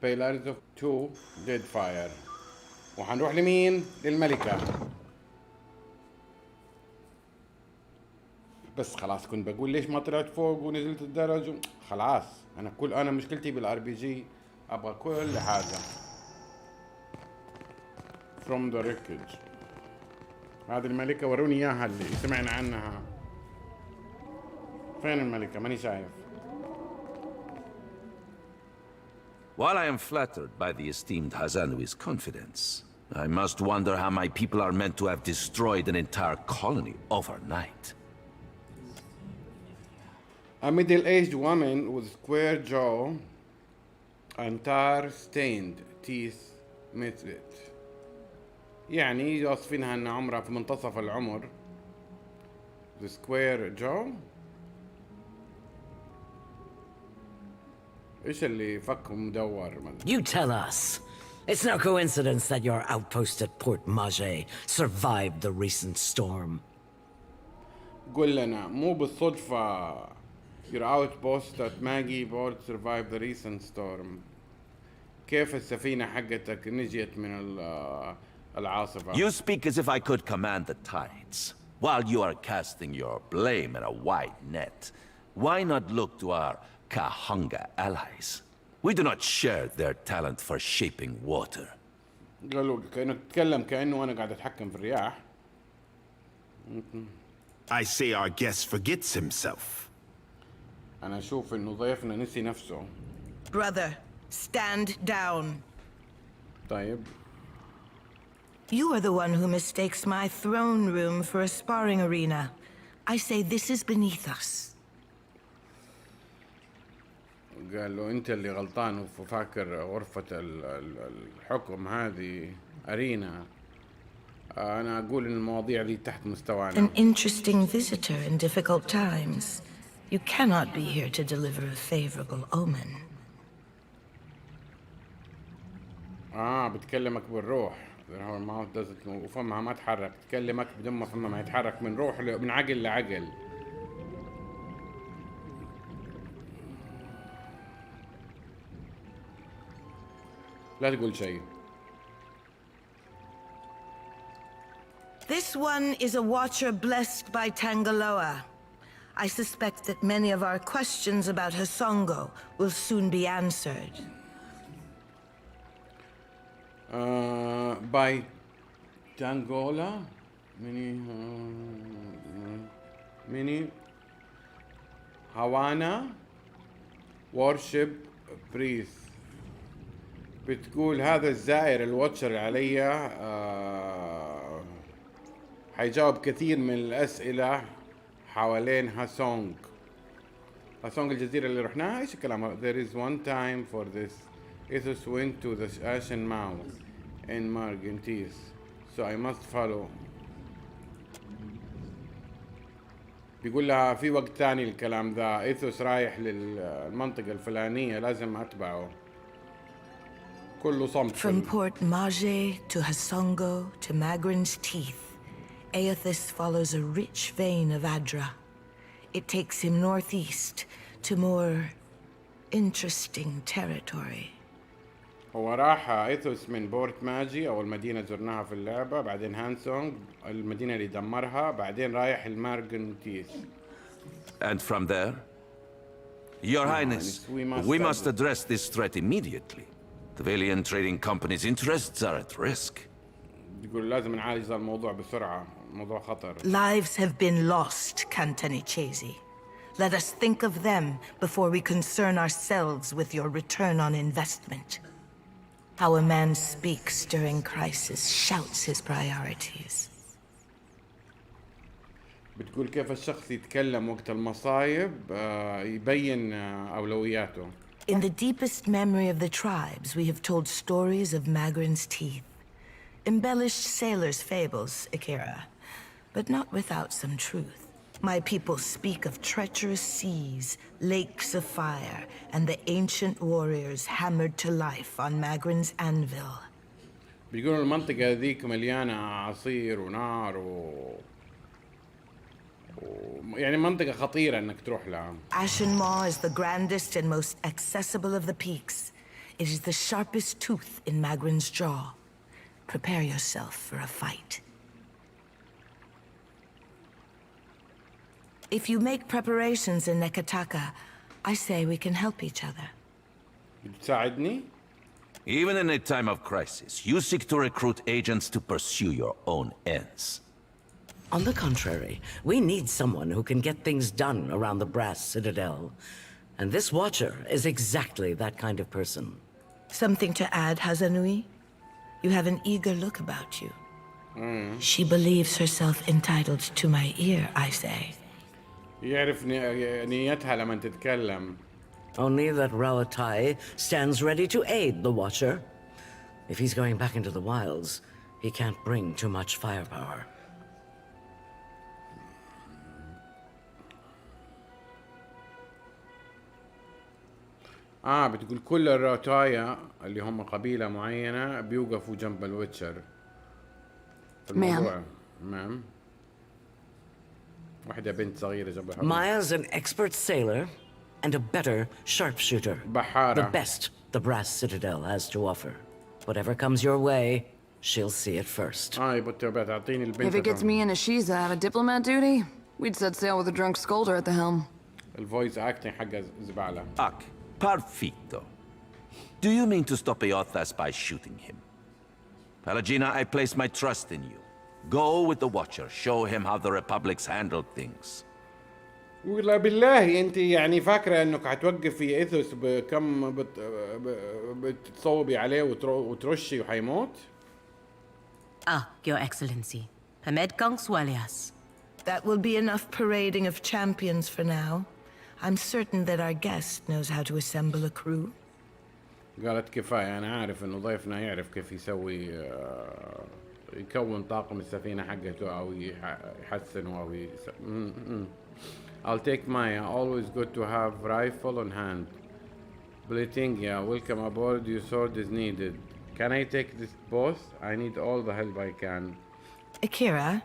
Pillars of 2 Deadfire. وحنروح لمين؟ للملكة. بس خلاص كنت بقول ليش ما طلعت فوق ونزلت الدرج خلاص انا مشكلتي بالار بي جي ابغى كل حاجة. From the wreckage. هذه الملكة وروني اياها اللي سمعنا عنها. فين الملكة؟ ماني شايف. While I am flattered by the esteemed Hazanui's confidence, I must wonder how my people are meant to have destroyed an entire colony overnight. A middle-aged woman with square jaw and tar-stained teeth مثلت. يعني يوصفينها ان عمرها في منتصف العمر. The square jaw. ايش اللي فك مدور؟ You tell us. It's no coincidence that your outpost at Port Mage survived the recent storm. قول لنا مو بالصدفة your outpost at Maggie Port survived the recent storm. كيف السفينة حقتك نجيت من العاصفة؟ You speak as if I could command the tides. While you are casting your blame in a wide net, why not look to our Kahanga allies? We do not share their talent for shaping water. قالوا كأنه تتكلم كأنه أنا قاعد أتحكم في الرياح. I say our guest forgets himself. أنا أشوف إنه ضيفنا نسي نفسه. Brother, stand down. طيب. You are the one who mistakes my throne room for a sparring arena. I say this is beneath us. قال له أنت اللي غلطان وفاكر غرفة الحكم هذه أرينا. أنا أقول إن المواضيع دي تحت مستوانا. An interesting visitor in difficult times. You cannot be here to deliver a favorable omen. بتكلمك بالروح. her mouth doesn't move وفمها ما تحرك. تكلمك بدون ما فمها ما يتحرك من روح من عقل لعقل. لا تقول شيء. This one is a watcher blessed by Tangaloa. I suspect that many of our questions about Hasongo will soon be answered. By Tangola? Mini Havana worship priest. بتقول هذا الزائر الواتشر علي حيجاوب كثير من الأسئلة حوالين هاسونغ. هاسونغ الجزيرة اللي رحناها. ايش الكلام؟ There is one time for this. Ethos went to the Ashen Mouth in Margentis, so I must follow. بيقول لها في وقت ثاني الكلام ذا. إيثوس رايح للمنطقة الفلانية لازم أتبعه. كله صمت. From Port Mage to Hasongo to Magrin's Teeth, Aethys follows a rich vein of Adra. It takes him northeast to more interesting territory. هو راح إيثوس من بورت ماجي أو المدينة زرناها في اللعبة، بعدين هانسونغ المدينة اللي دمرها، بعدين رايح المارجنتيس. And from there? Your Highness, we must address this threat immediately. The Valiant Trading Company's interests are at risk. يقول لازم نعالج الموضوع بسرعة، موضوع خطر. Lives have been lost, Cantanichesi. Let us think of them before we concern ourselves with your return on investment. How a man speaks during crisis shouts his priorities. بتقول كيف الشخص يتكلم وقت المصايب يبين أولوياته. In the deepest memory of the tribes, we have told stories of Magrin's Teeth. Embellished sailors' fables, Akira, but not without some truth. My people speak of treacherous seas, lakes of fire, and the ancient warriors hammered to life on Magrin's anvil. بيقولوا المنطقة ذيك مليانة عصير ونار يعني منطقة خطيرة انك تروح لها. Ashen Maw is the grandest and most accessible of the peaks. It is the sharpest tooth in Magrin's jaw. Prepare yourself for a fight. If you make preparations in Nekataka, I say we can help each other. بتساعدني؟ Even in a time of crisis, you seek to recruit agents to pursue your own ends. On the contrary, we need someone who can get things done around the Brass Citadel. And this Watcher is exactly that kind of person. Something to add, Hazanui? You have an eager look about you. She believes herself entitled to my ear, I say. يعرف نيتها لما تتكلم. Only that Raotai stands ready to aid the Watcher. If he's going back into the wilds, he can't bring too much firepower. بتقول كل الروتايا اللي هم قبيلة معينة بيوقفوا جنب الويتشر في الموضوع. مام. واحدة بنت صغيرة جنب الحرب. Maya's an expert sailor and a better sharpshooter. بحارة. The best the Brass Citadel has to offer. Whatever comes your way, she'll see it first. يبقى تعطيني البنت. If it gets me and Ashiza out of diplomat duty, we'd set sail with a drunk scolder at the helm. الفويس اكتنج حقها زبالة. Perfecto. Do you mean to stop Eothas by shooting him? Pelagina, I place my trust in you. Go with the Watcher, show him how the Republic's handled things. ولا بالله انت يعني فاكرة انك هتوقفي ايثوس بكم بتصوبي عليه وترشي وحيموت؟ Your Excellency. Hamed Gangswalias. That will be enough parading of champions for now. I'm certain that our guest knows how to assemble a crew. قالت كفاية، أنا عارف إنه ضيفنا يعرف كيف يسوي يكون طاقم السفينة حقته أو يحسنه أو I'll take Maya. Always good to have rifle on hand. Blitingia, welcome aboard. Your sword is needed. Can I take this both? I need all the help I can. Akira,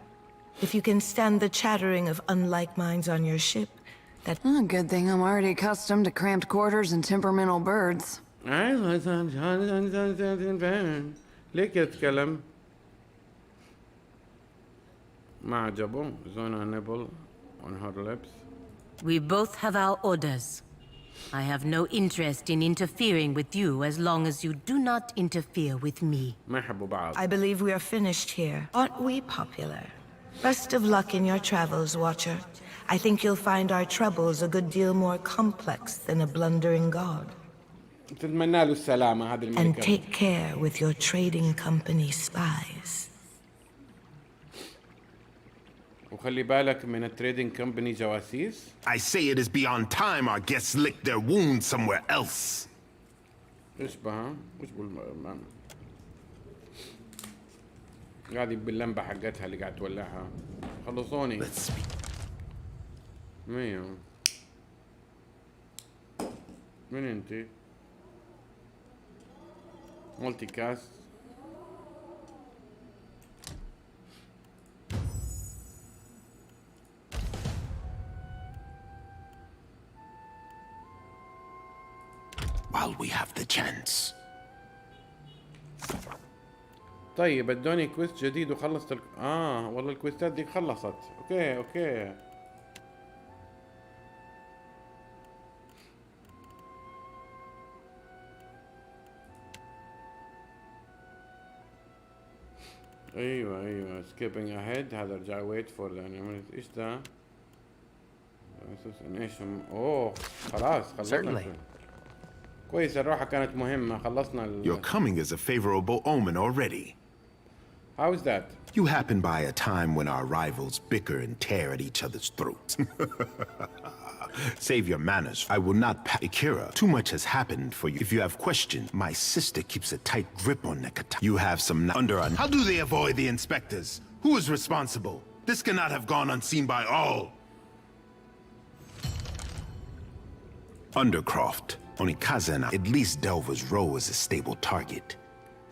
if you can stand the chattering of unlike minds on your ship, that... Good thing I'm already accustomed to cramped quarters and temperamental birds. ليك يتكلم ما عجبه زونا nibble on her lips. We both have our orders. I have no interest in interfering with you as long as you do not interfere with me. ما يحبوا بعض. I believe we are finished here. Aren't we popular? Best of luck in your travels, Watcher. I think you'll find our troubles a good deal more complex than a blundering god. تتمنى له السلامة هذا And الملكة. take care with your trading company spies. وخلي بالك من التريدينج كومباني جواسيس. I say it is beyond time our guests lick their wounds somewhere else. ايش بها؟ ايش قاعد باللمبة حقتها اللي قاعد تولعها. خلصوني. Let's speak. مين انتي؟ مولتي كاست. While we have the chance. طيب ادوني كويست جديد وخلصت والله الكويستات دي خلصت. اوكي ايوه skipping ahead. هذا ارجع wait for the animals. ايش ده؟ خلاص خلصنا. كويس الروحة كانت مهمة خلصنا Your coming is a favorable omen already. How is that? You happen by a time when our rivals bicker and tear at each other's throats. Save your manners. I will not Akira. Too much has happened for you. If you have questions, my sister keeps a tight grip on Nekata. You have some under on. How do they avoid the inspectors? Who is responsible? This cannot have gone unseen by all. Undercroft. Only Kazana. At least Delva's row is a stable target.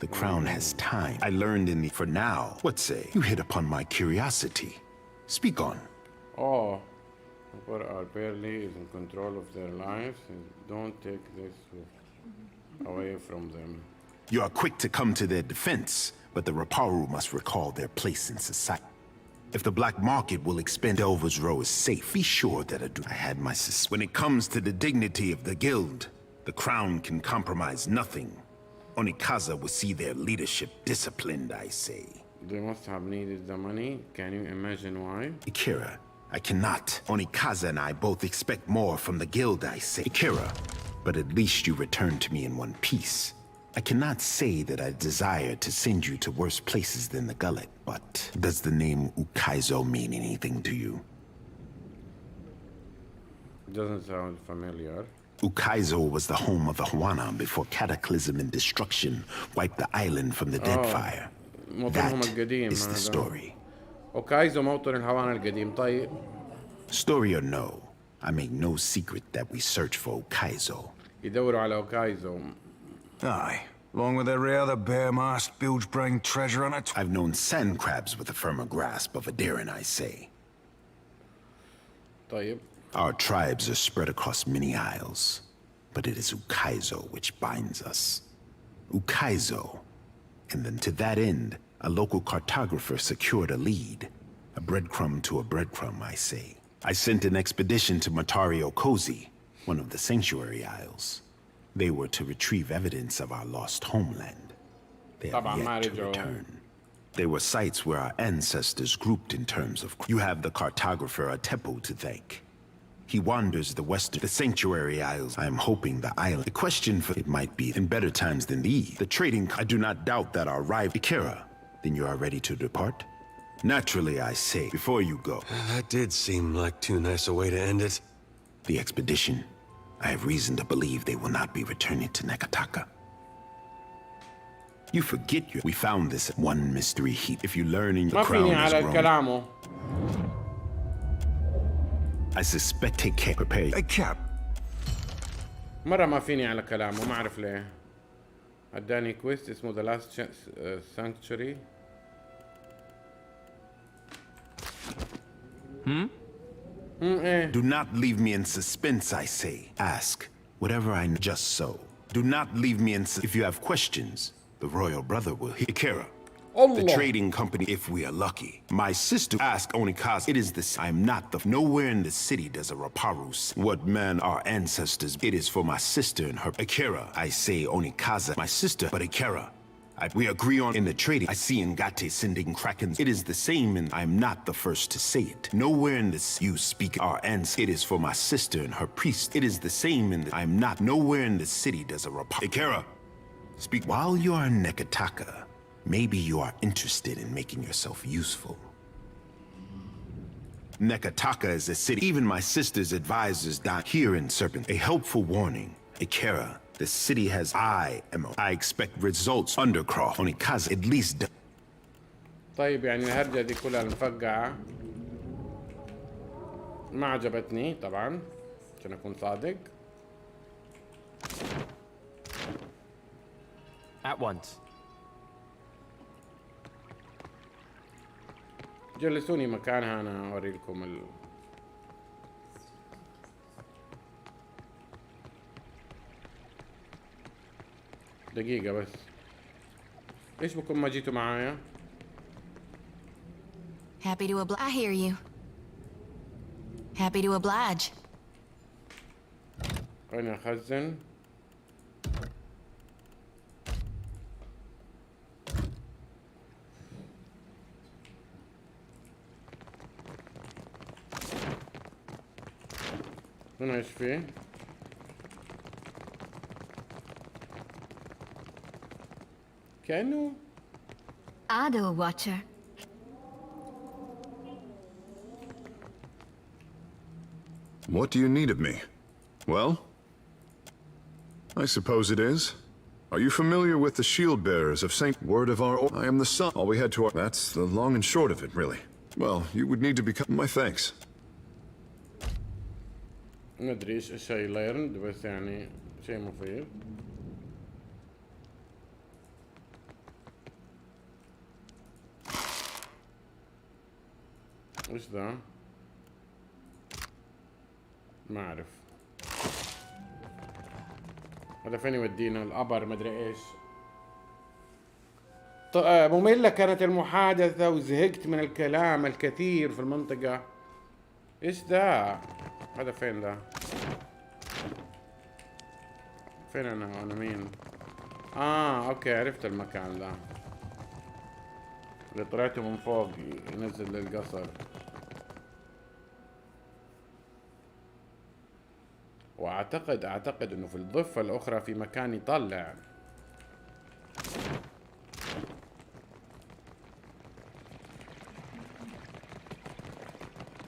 The crown has time. I learned in the... For now, what say? You hit upon my curiosity. Speak on. But are barely is in control of their lives and don't take this with. away from them. You are quick to come to their defense, but the Raparu must recall their place in society. If the black market will expend Delver's Row is safe, be sure that I had my when it comes to the dignity of the guild, the crown can compromise nothing. Onikaza will see their leadership disciplined, I say. They must have needed the money. Can you imagine why? Akira, I cannot. Onikaza and I both expect more from the guild, I say. Akira, but at least you return to me in one piece. I cannot say that I desire to send you to worse places than the gullet, but does the name Ukaizo mean anything to you? Doesn't sound familiar. Ukaizo was the home of the Huana before cataclysm and destruction wiped the island from the Deadfire. موطنهم القديم Is the هذا. story. اوكايزو موطن الهوان القديم. طيب. Story or no, I make no secret that we search for Ukaizo. يدوروا على اوكايزو. Aye, along with every other bare-masked, bilge-brained treasure on it. I've known sand crabs with a firmer grasp of a Darren, I say. طيب. Our tribes are spread across many isles, but it is Ukaizo which binds us. Ukaizo. And then to that end, a local cartographer secured a lead. A breadcrumb to a breadcrumb, I say. I sent an expedition to Matario Kozi, one of the Sanctuary Isles. They were to retrieve evidence of our lost homeland. They have yet to return. They were sites where our ancestors grouped in terms of... You have the cartographer Atepo to thank. He wanders the Sanctuary Isles. I am hoping the island... The question for it might be, in better times than these, the trading... I do not doubt that our rival... Ikera, then you are ready to depart? Naturally, I say, before you go... That did seem like too nice a way to end it. The expedition... I have reason to believe they will not be returning to Nekataka. You forget we found this one mystery heap. If you learn in the crown is grown, I suspect they can't prepare you. Hey, Cap. مرة ما فيني على كلامه ما أعرف ليه. اداني كويست اسمه The Last Sanctuary. Do not leave me in suspense, I say. Ask whatever I know, just so. Do not leave me in if you have questions, the royal brother will hear. Ikera, the trading company, if we are lucky. My sister asked Onikaza, it is this. I am not the... Nowhere in the city does a Raparus. What man our ancestors... It is for my sister and her... Ikera, I say Onikaza, my sister, but Ikera. We agree on in the trading. I see Ngate sending Krakens. It is the same and I'm not the first to say it. Nowhere in this you speak our ancestors. It is for my sister and her priest. It is the same in the... I'm not... Nowhere in the city does a Ikera, speak. While you are in Nekataka, maybe you are interested in making yourself useful. Nekataka is a city. Even my sister's advisors down here in Serpent. A helpful warning. Ikera, the city has I expect results undercroft. Onikaza at least. طيب يعني الهرجة دي كلها المفقعة ما عجبتني طبعا عشان أكون صادق. At once. جلسوني مكانها أنا أوري لكم دقيقة بس. إيش بكون ما جيتوا معايا؟ Happy to oblige. I hear you. Happy to oblige. وين أخزن؟ هنا إيش فيه؟ كأنه Ado Watcher. What do you need of me? Well? I suppose it is. Are you familiar with the shield bearers of Saint Word of our... I am the son. All we had to... That's the long and short of it, really. Well, you would need to become... My thanks. ما أدري إيش شيء learned بس يعني شيء مفيد. إيش ذا؟ ما أعرف. هذا فين يودينا؟ القبر مدري ايش. مملة كانت المحادثة وزهقت من الكلام الكثير في المنطقة. ايش ذا؟ هذا فين ذا؟ فين انا مين؟ اوكي عرفت المكان ذا اللي طلعته من فوق ينزل للقصر. واعتقد انه في الضفة الاخرى في مكان يطلع.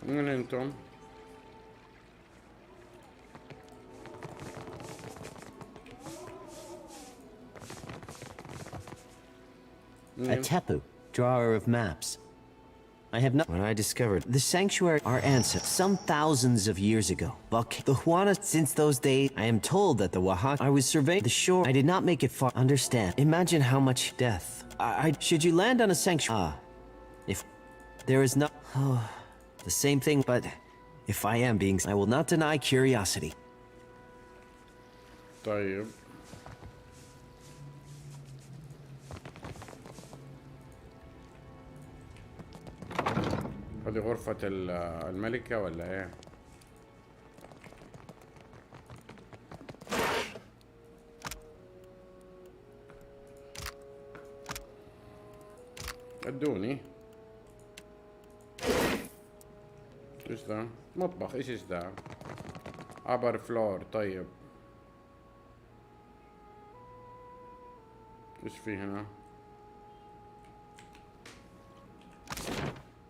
من انتم؟ A tapu, drawer of maps. I have not. When I discovered the sanctuary, our ancestors, some thousands of years ago, the Huana. Since those days, I am told that the Oaxaca. I was surveying the shore. I did not make it far. Understand? Imagine how much death. Should you land on a sanctuary? If there is not. Oh, the same thing. But if I am being, I will not deny curiosity. طيب. هذه غرفة الملكة ولا ايه؟ ادوني. ايش ذا؟ مطبخ. ايش ذا؟ ابر فلور. طيب ايش في هنا؟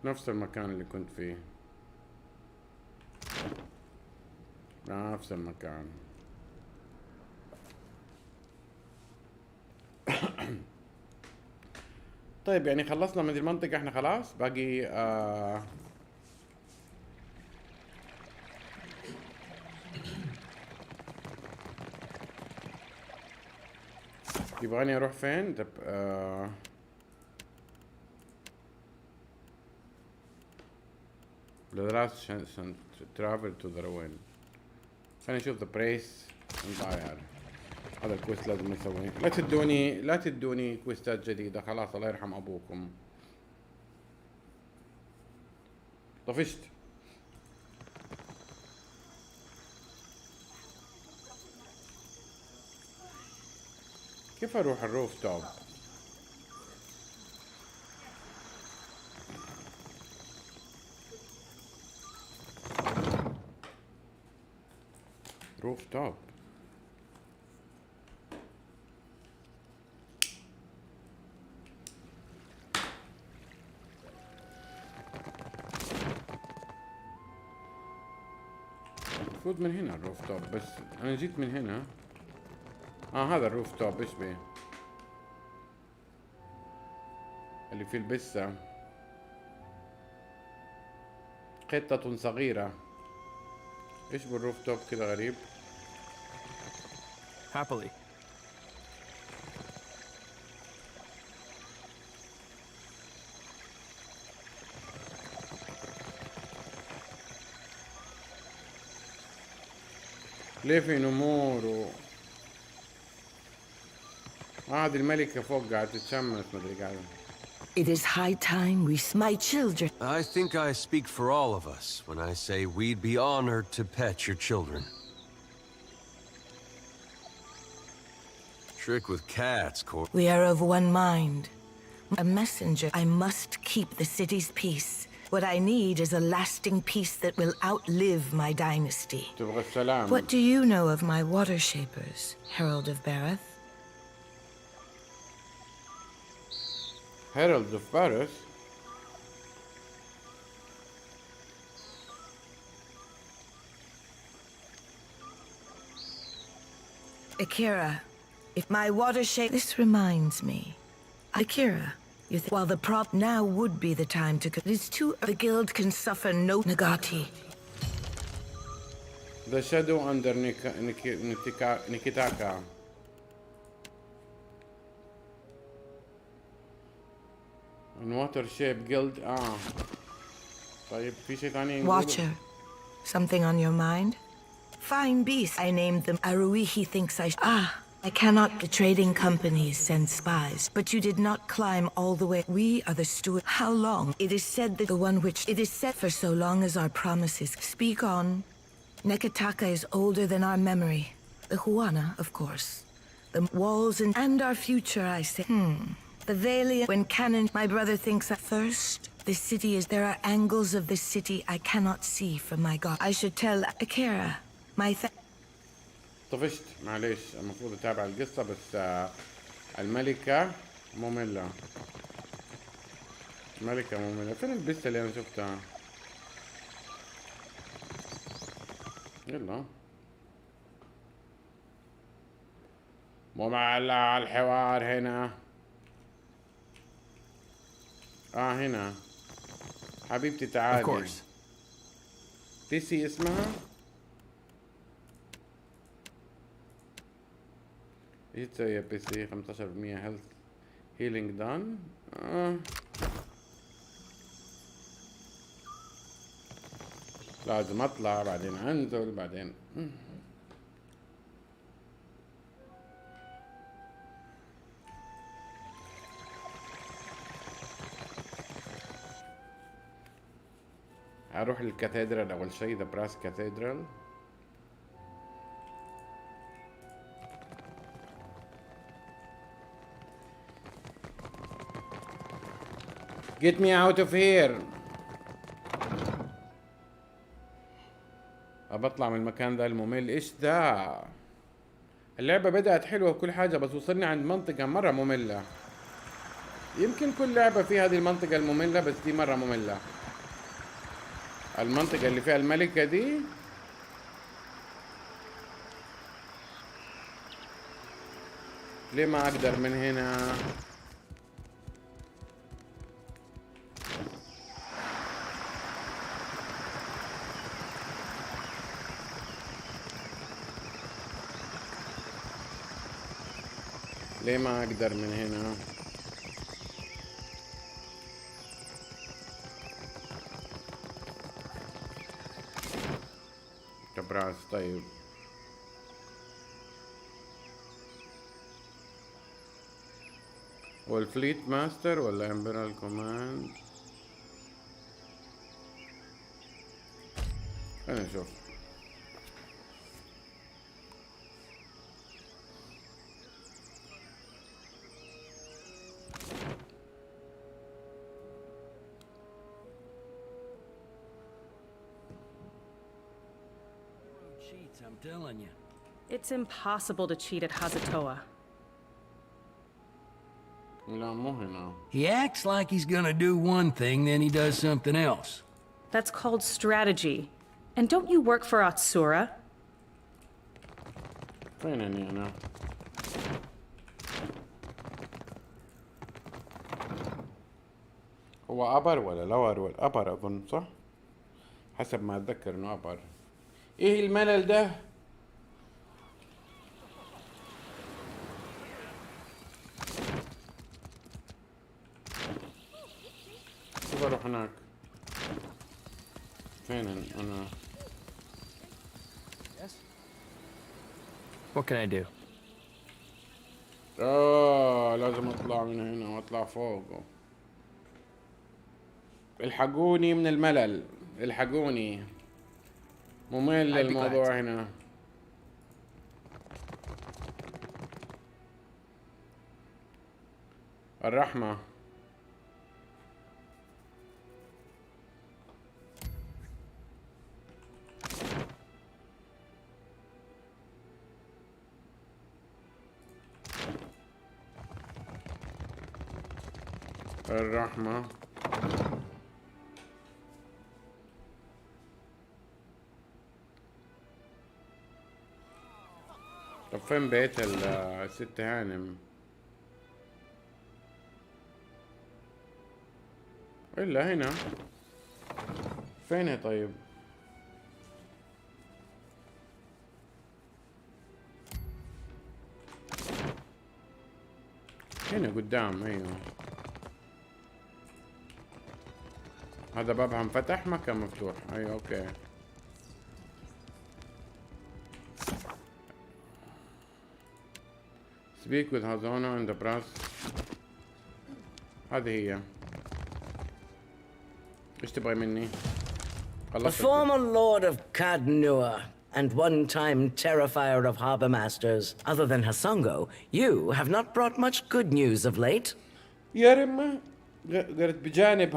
نفس المكان اللي كنت فيه. نفس المكان. طيب يعني خلصنا من المنطقة احنا خلاص. باقي يبغاني اروح فين؟ طب the last chance to travel to the ruin. خلينا نشوف the praise empire. هذا الكويست لازم نسويه. لا تدوني كويستات جديدة. خلاص الله يرحم ابوكم. طفشت. كيف اروح الروف توب؟ روف توب. المفروض من هنا الروف توب. بس انا جيت من هنا. هذا الروف توب. ايش بيه؟ اللي فيه البسة. قطة صغيرة. ايش بالروف توب كذا غريب؟ Happily. ليه في نمور هذه الملكة فوق قاعدة تتشمس مدري قاعدة. It is high time we my children. I think I speak for all of us when I say we'd be honored to pet your children. Trick with cats, We are of one mind. A messenger. I must keep the city's peace. What I need is a lasting peace that will outlive my dynasty. What do you know of my water shapers, Herald of Bareth? Herald of Bareth? Akira, if my water shape... This reminds me. Akira, you think... While the prop now would be the time to... It is too... The guild can suffer no... Nagati. The shadow under Nikitaka. And water shape guild. طيب في شيء ثاني. Watcher, something on your mind? fine beasts. I named them Aruihi thinks I cannot. The trading companies send spies, but you did not climb all the way. We are the steward. How long? It is said that the one which it is set for so long as our promises. Speak on. Nekataka is older than our memory. The Huana, of course. The walls and our future, I say. The Valia, when Cannon, my brother thinks at first. The city is, there are angles of the city I cannot see from my god. I should tell Akira, my طفشت معليش، المفروض اتابع القصة بس الملكة مملة. الملكة مملة. فين البسة اللي انا شفتها؟ يلا مو معلق الحوار هنا. هنا حبيبتي تعالي. تيسي اسمها؟ ايش تسوي يا بيسي؟ 15% هيلث هيلينج دان. لازم اطلع بعدين انزل بعدين. اروح للكاتدرال اول شيء، ذا براس كاتدرال. Get me out of here. أبطلع من المكان ذا الممل. إيش ذا؟ اللعبة بدأت حلوة وكل حاجة، بس وصلنا عند منطقة مرة مملة. يمكن كل لعبة فيها هذه المنطقة المملة، بس دي مرة مملة. المنطقة اللي فيها الملكة دي ليه ما أقدر من هنا؟ ليه ما اقدر من هنا؟ كبراس. طيب هو الفليت ماستر ولا امبرال كوماند؟ خلينا نشوف. I'm telling you. It's impossible to cheat at Hazatoa. لا مو هنا. He acts like he's gonna do one thing, then he does something else. That's called strategy. And don't you work for Atsura? فينني أنا؟ هو أبر ولا لور ولا أبر أظن، صح؟ حسب ما أتذكر إنه أبر. إيه الملل ده؟ شوف أروح هناك. فين أنا؟ What can I do? لازم أطلع من هنا وأطلع فوق. الحقوني من الملل، الحقوني. ممل الموضوع هنا. الرحمة. الرحمة. طب فين بيت الست هانم؟ إلا هنا. فين طيب؟ هنا قدام. ايوه هذا بابها انفتح، ما كان مفتوح. ايوه اوكي. speak with Hazono and the brass. هذه هي. ايش تبغى مني؟ A former lord of Kadnua and one-time terrifier of harbor masters. Other than Hasongo, you have not brought much good news of late. يا رما قلت بجانب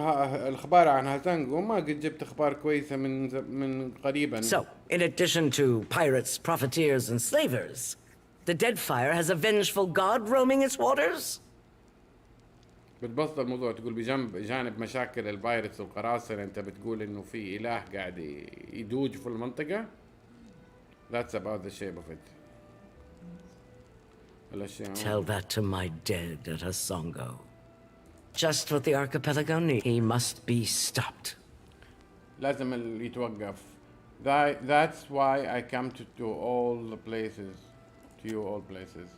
الأخبار عن هازانجو ما قد جبت أخبار كويسة من قريبا. So, in addition to pirates, profiteers, and slavers, the Deadfire has a vengeful god roaming its waters? بتبسط الموضوع تقول بجانب مشاكل البايرتس والقراصنة أنت بتقول إنه في إله قاعد يدوج في المنطقة. That's about the shape of it. Tell that to my dead at Hasongo. Just what the archipelago needs. He must be stopped. لازم يتوقف. That's why I come to all the places. To you all places.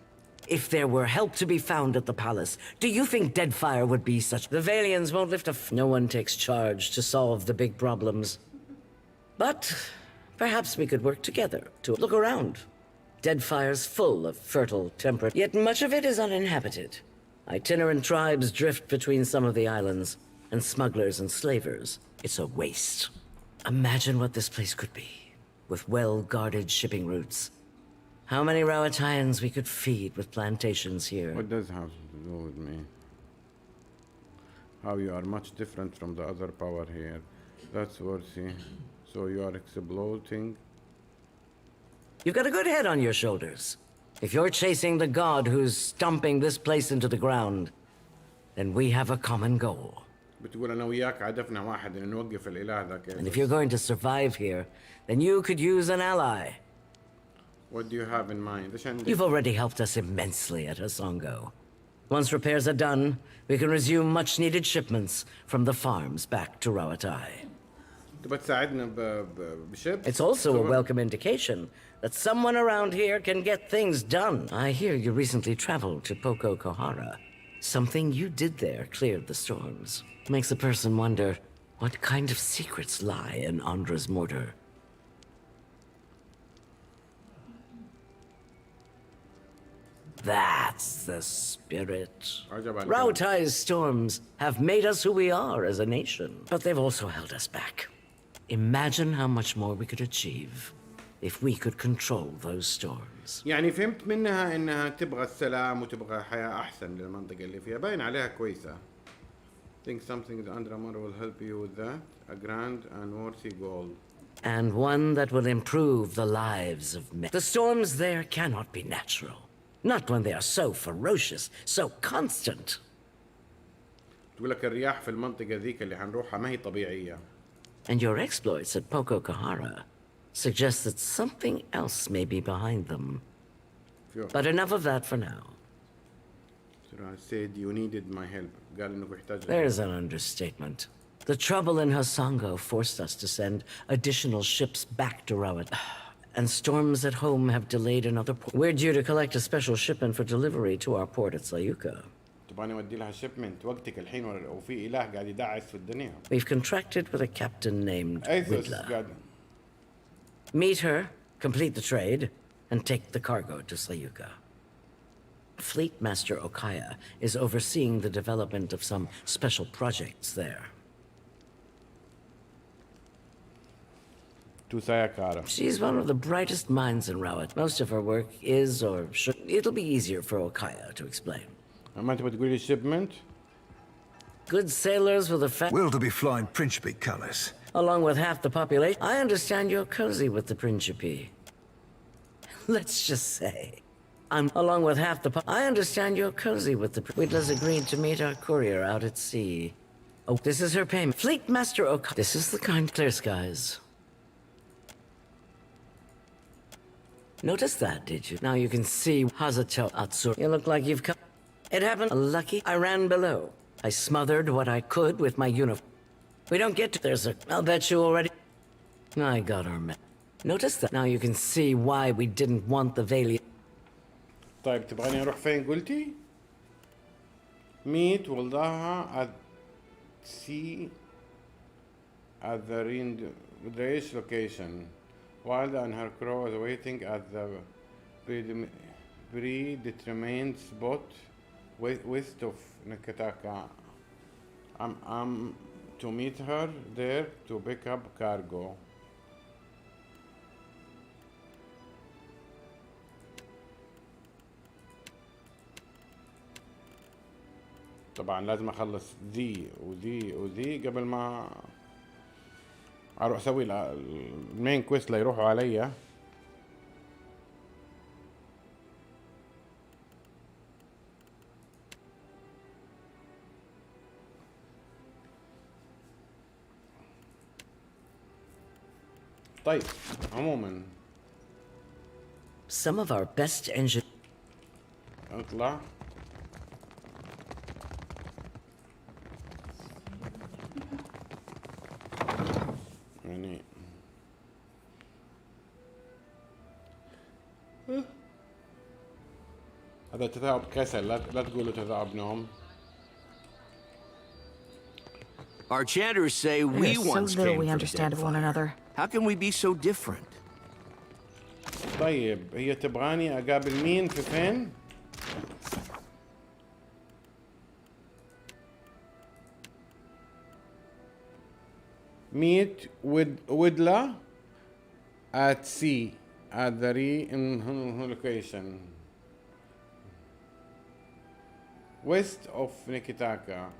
If there were help to be found at the palace, do you think Deadfire would be such? The Valians won't lift a no one takes charge to solve the big problems. But perhaps we could work together to look around. Deadfire's full of fertile, temperate, yet much of it is uninhabited. Itinerant tribes drift between some of the islands, and smugglers and slavers. It's a waste. Imagine what this place could be, with well-guarded shipping routes. How many Rowatayans we could feed with plantations here. What does have to do with me? How you are much different from the other power here. That's worthy. So you are exploding. You've got a good head on your shoulders. If you're chasing the god who's stomping this place into the ground, then we have a common goal. بتقول أنا وياك عدفنا واحد إن نوقف الإله ذاك. And if you're going to survive here, then you could use an ally. What do you have in mind? You've already helped us immensely at Hasongo. Once repairs are done, we can resume much-needed shipments from the farms back to Rawatai. It's also a welcome indication that someone around here can get things done. I hear you recently traveled to Poko Kohara. Something you did there cleared the storms. Makes a person wonder what kind of secrets lie in Andra's mortar. That's the spirit. Rautai's storms have made us who we are as a nation, but they've also held us back. Imagine how much more we could achieve if we could control those storms. يعني فهمت منها انها تبغى السلام وتبغى حياة احسن للمنطقة اللي فيها باين عليها كويسة. Think something the Andramar will help you with that. A grand and worthy goal. And one that will improve the lives of men. The storms there cannot be natural. Not when they are so ferocious, so constant. تقول لك الرياح في المنطقة ذيك اللي حنروحها ما هي طبيعية. And your exploits at Poko Kahara suggest that something else may be behind them. But enough of that for now. I said you needed my help. There's an understatement. The trouble in Hasongo forced us to send additional ships back to Rawat. And storms at home have delayed another port. We're due to collect a special shipment for delivery to our port at Sayuka. We've contracted with a captain named Ridla. Meet her, complete the trade, and take the cargo to Sayuka. Fleet Master Okaya is overseeing the development of some special projects there. She's one of the brightest minds in Rawat. Most of her work is, or should... It'll be easier for Okaya to explain. Shipment? Good sailors with a Will to be flying Principe colors. Along with half the population. I understand you're cozy with the Principe. Let's just say, I'm along with half the I understand you're cozy with the Ridla's agreed to meet our courier out at sea. Oh, this is her payment. Fleet Master Okaya. This is the kind. Clear skies. Notice that, did you? Now you can see Hazato Atsur. You look like you've come. It happened. Lucky I ran below. I smothered what I could with my uniform. We don't get to there's a. I'll bet you already. I got our man. Notice that. Now you can see why we didn't want the Valiant. طيب تبغاني اروح فين قلتي؟ meet والله at sea at the range location. Wilda and her crew is waiting at the predetermined spot west of Nakataka. I'm to meet her there to pick up cargo. طبعا لازم اخلص ذي وذي وذي قبل ما اروح اسوي المين كويست اللي يروحوا عليا. طيب عموما Some of our best engine. اطلع. يعني هذا تثاؤب كسل، لا تقولوا تثاؤب نوم. Our chanters say we There's so once little came we from understand of one Deadfire. another. How can we be so different? طيب هي تبغاني اقابل مين في فين؟ meet with Widla at sea at the location west of Nikitaka.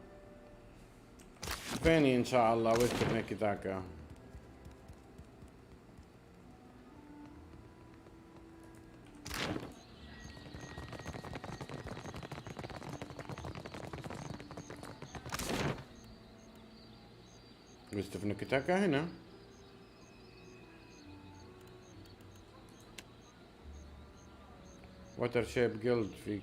فيني ان شاء الله west of Nikitaka. west of Nikitaka هنا. water shape guild في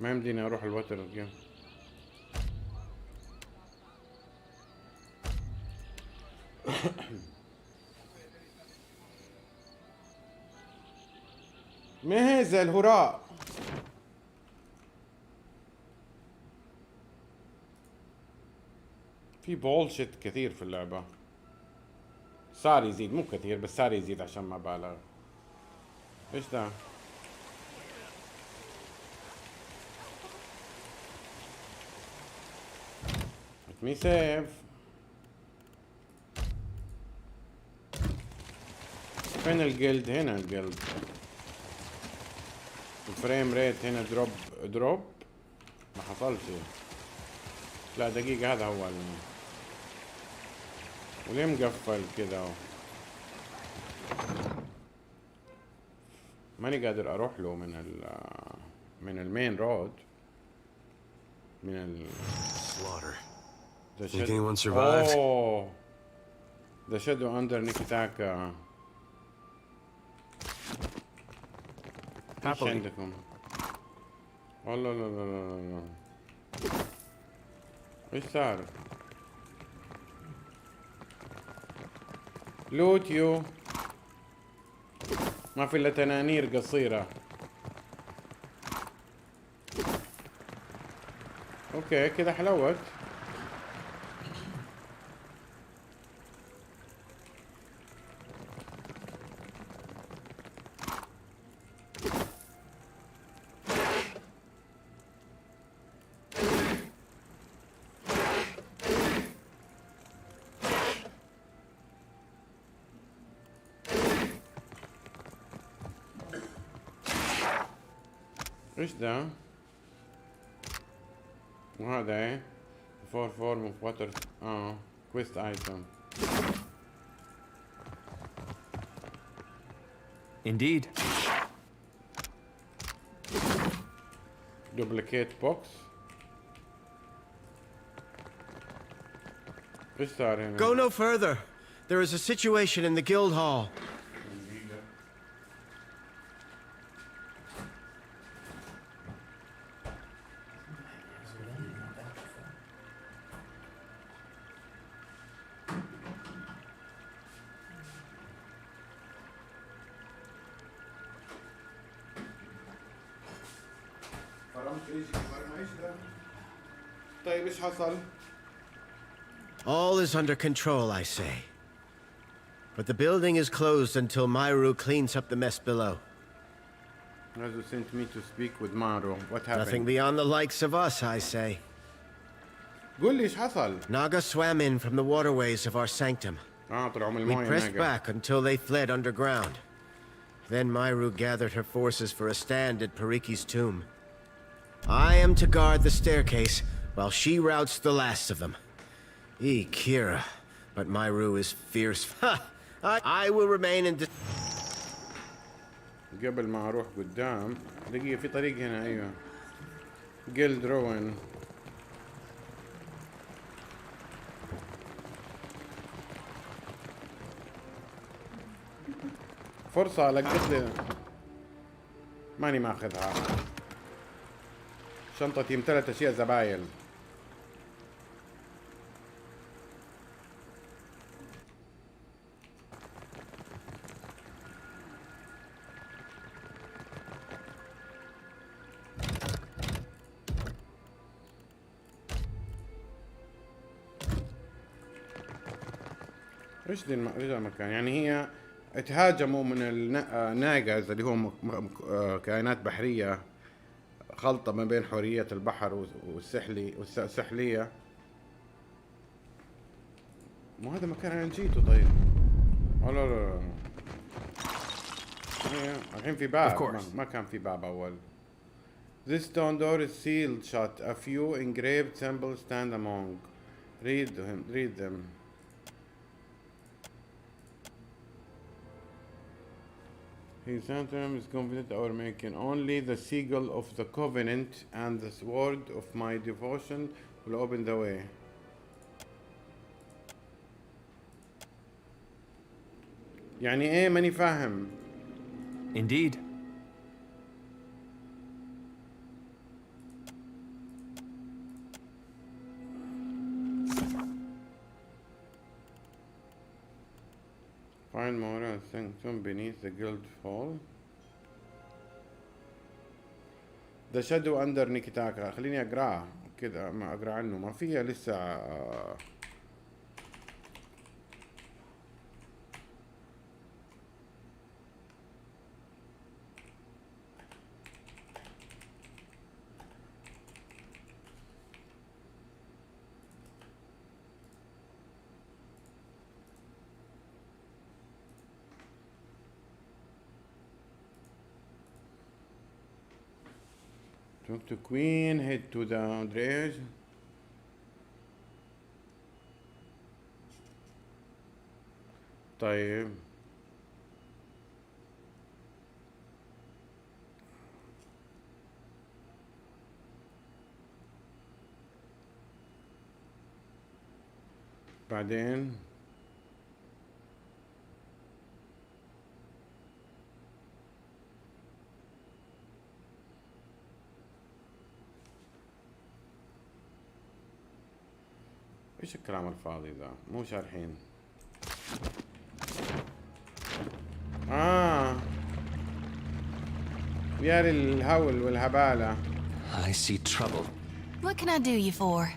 ما يمديني اروح الوتر جيم. ما هذا الهراء؟ في بولشيت كثير في اللعبة. صار يزيد، مو كثير بس صار يزيد عشان ما بالغ. ايش ده؟ Let me save. فين الجلد؟ هنا الجلد. الفريم ريت هنا دروب ما حصلش. لا دقيقة، هذا هو وليه مقفل كذا؟ ماني قادر اروح له من المين رود، من Slaughter. Think anyone survived? Oh, the shadow under Nikitaka. ايش عندكم؟ والله لا لا لا لا. ايش صار؟ لوتيو ما في الا تنانير قصيرة. اوكي كذا حلوت. ايش ده؟ وهذا ايه؟ فور فورم اوف واتر. كويست ايتم. Indeed. Duplicate box. ايش صار هنا؟ Go no further. There is a situation in the guild hall. طيب ايش حصل؟ All is under control, I say. But the building is closed until Myru cleans up the mess below. Nazu sent me to speak with Maru. What happened? Nothing beyond the likes of us, I say. قول لي ايش حصل؟ Naga swam in from the waterways of our sanctum. طلعوا من We المويه pressed ناقة. back until they fled underground. Then Myru gathered her forces for a stand at Pariki's tomb. I am to guard the staircase while she routs the last of them. Kira, but Myru is fierce. I will remain in. قبل ما اروح قدام دقيقة في طريق هنا ايوه. جلد روين. فرصة لقيت لي ماني ماخذها. شنطتي امتلت اشياء زبايل. ايش ذي المكان؟ يعني هي اتهاجموا من الناقز اللي هم كائنات بحرية خلطة ما بين حورية البحر والسحلية. مو هذا مكان انا جيته طيب؟ لا لا لا الحين في باب ما كان في باب اول. This stone door is sealed shut. A few engraved symbols stand among. Read them. His sanctum is confident our making. Only the seal of the covenant and the sword of my devotion will open the way. يعني ايه ماني فاهم. Indeed. Find more sanctum beneath the guild hall. The shadow under Nikitaka. خليني اقراه كذا ما اقرا عنه ما فيها لسه. Talk to Queen, head to the dredge. طيب بعدين ايش الكلام الفاضي ذا؟ مو شارحين. يا للهول والهبالة. I see trouble. What can I do you for?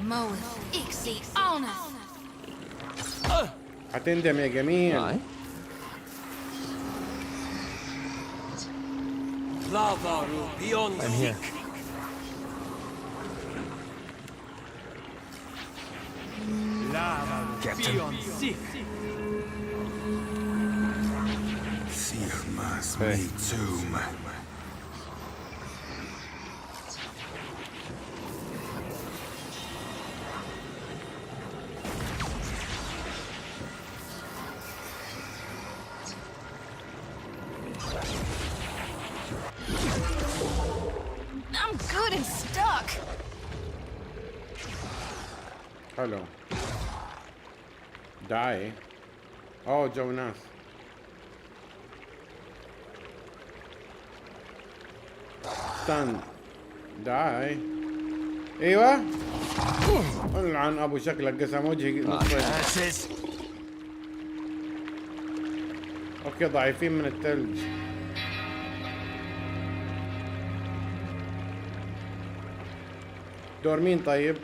Moeth Ixi Ona. هتندم يا جميل. I'm here. Captain. Firmas me tomb. I'm good and stuck. Hello. Die. Oh, Jonas. Stun. Die. ايوه. العن ابو شكلك قسم وجهي نصين. اوكي ضعيفين من الثلج. دور مين طيب؟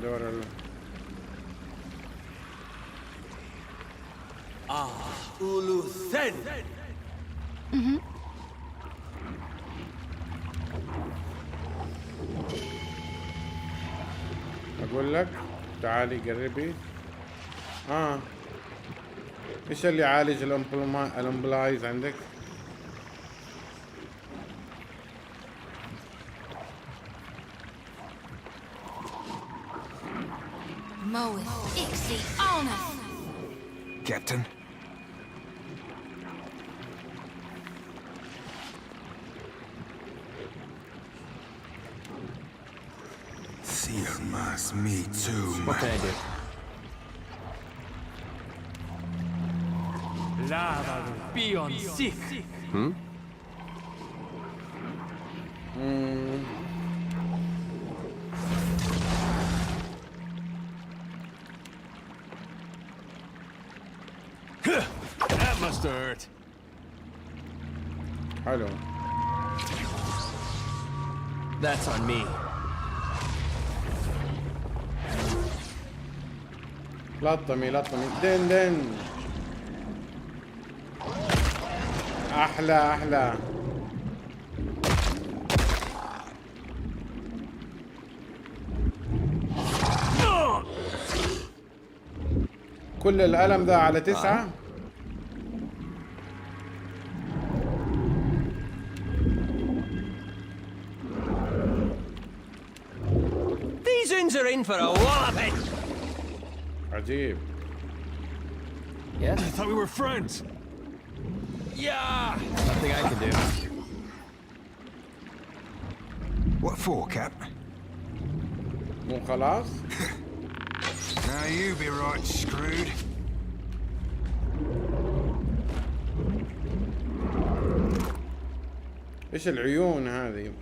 دور Ulusen. اقول لك تعالي قربي. ايش اللي يعالج الامبلايز عندك؟ Moeth, Ixie, Alneth. Captain. Seer mas me too. What can I do? Lava will be on sick. That must hurt. حلو. That's on me. لطمي دن دن. احلى. كل الألم ده على 9. These uns are in for a walloping. عجيب. Yes? I thought we were friends. Yeah! Nothing I can do. What for, Cap? مو خلاص؟ Now you be right screwed. ايش العيون هذه؟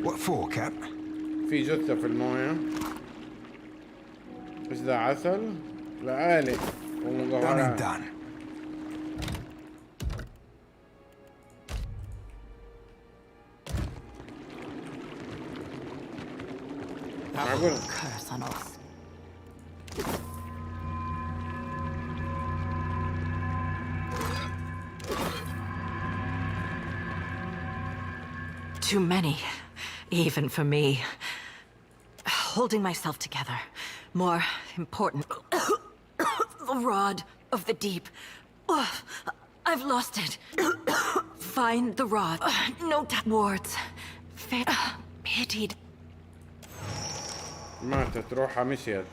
What for, Cap? في جثة في الموية. ايش ذا عسل؟ لآلئ ومجوهرات. Done and done. معقول؟ Curse on us. Too many, even for me. Holding myself together. More important. The rod of the deep. I've lost it. Find the rod. No wards. Pitied. ماتت روحها مشيت.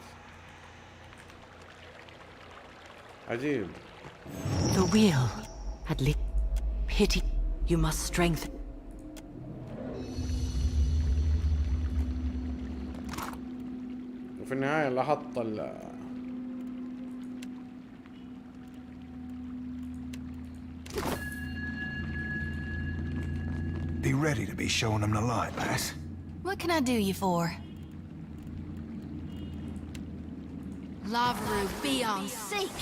عجيب. The wheel. At least. Pity. You must strengthen. وفي النهاية لاحظت Be ready to be showing them the light, lass. What can I do you for? Lavru be on seek.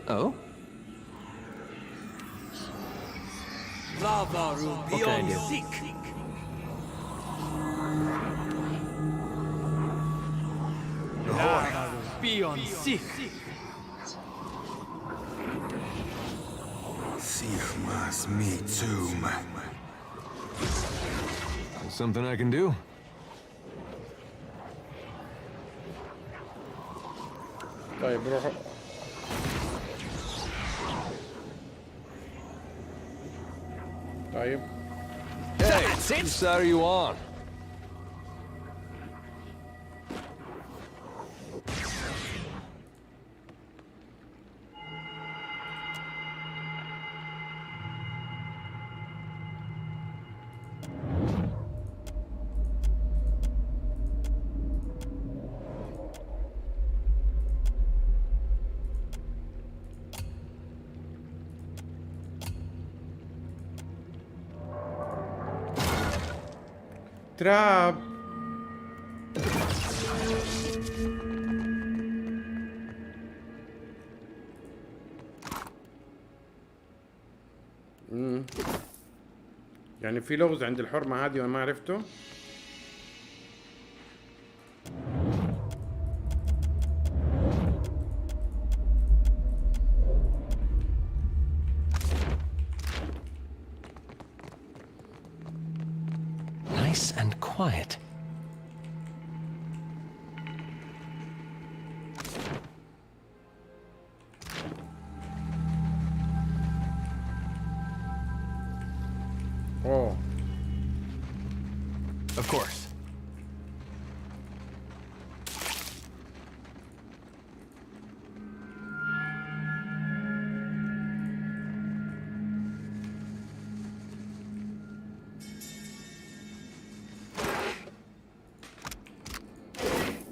Oh? Lavaru What can I do? seek. Lava will be on sick. Seer mas me too. Something I can do? طيب روح. طيب. Hey, whose side are you on? تراب. يعني في لغز عند الحرمة هذه وانا ما عرفته. Nice and quiet. Oh. Of course.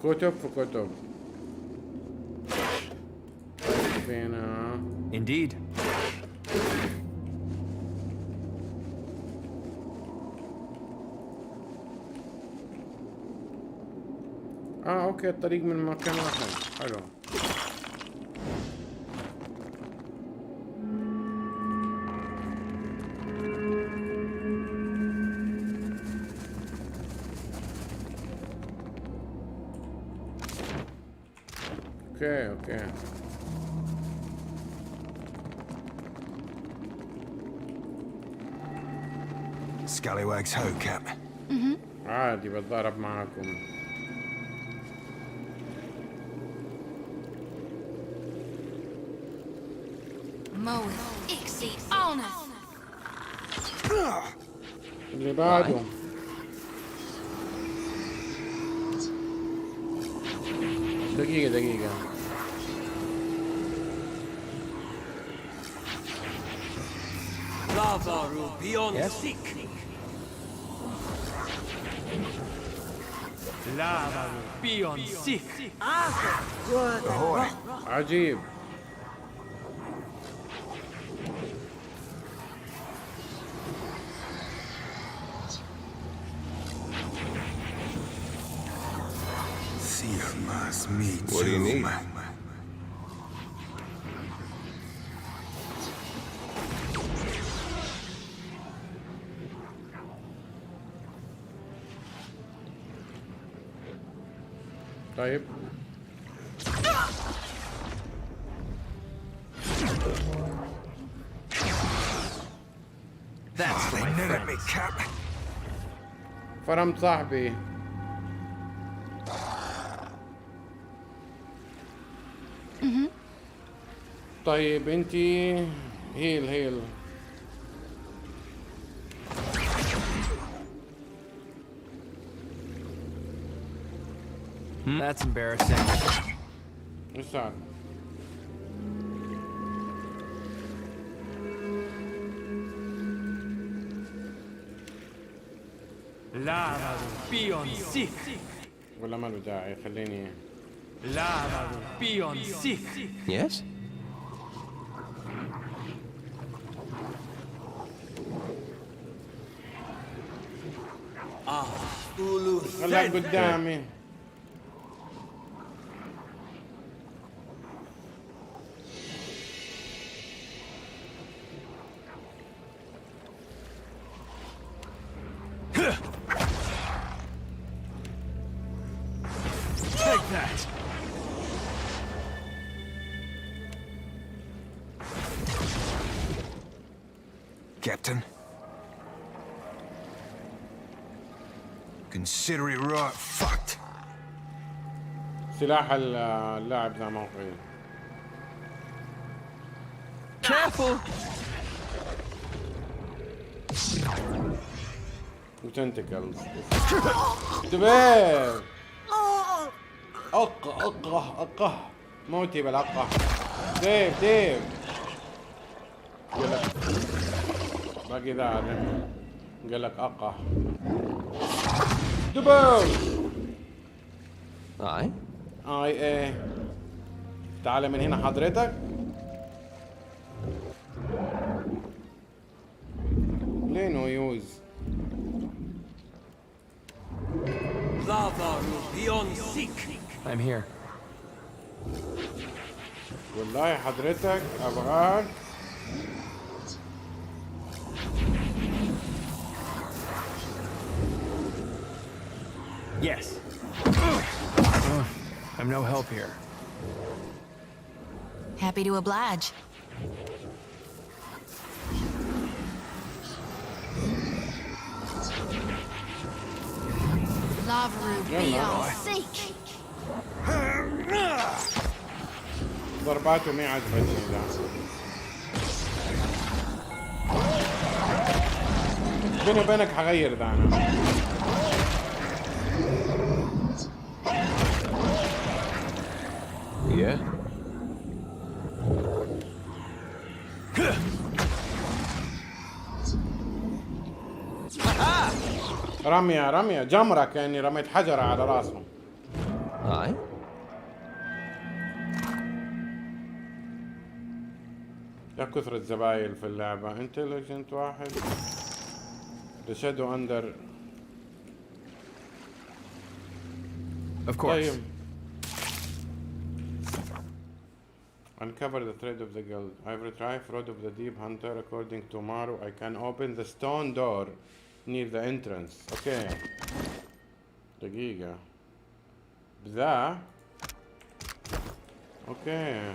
كتب في كتب. فينا. Indeed. اوكي الطريق من مكان واحد. حلو. اوكي. Scallywags ho, Cap. عادي بتضارب معاكم. اللي بعده. دقيقة. Lava beyond seek. Lava beyond seek. عجيب. What do you need? طيب. That's my friend. فرمت صاحبي. طيب انتي هيل. That's embarrassing. ايش صار؟ Lava beyond seek. ولا ما له داعي خليني. Lava beyond seek. Yes? خلها قدامي. Take that. Captain. Consider it right fucked. سلاح اللاعب ذا موقعي. Careful. وتنتكلز. دبير. أقه موتي بالأقه. ديف باقي ذا قال لك أقه. دبير. ايه تعال من هنا حضرتك. ليه نو يوز؟ Lava beyond seek. I'm here. والله حضرتك ابغاك Yes. I'm no help here. Happy to oblige. Lava be all seek. ضرباته ما عجبتني لا. بيني وبينك حغير ذا انا. Yeah? رمية جمرة كأني رميت حجرة على راسهم. Aye. يا كثرة زبايل في اللعبة. انتليجنت واحد. The shadow under. Of course. طيب. Uncover the thread of the guild. I've retrieved Rod of the Deep Hunter. According to Maru, I can open the stone door near the entrance. Okay. دقيقة. بذا. Okay.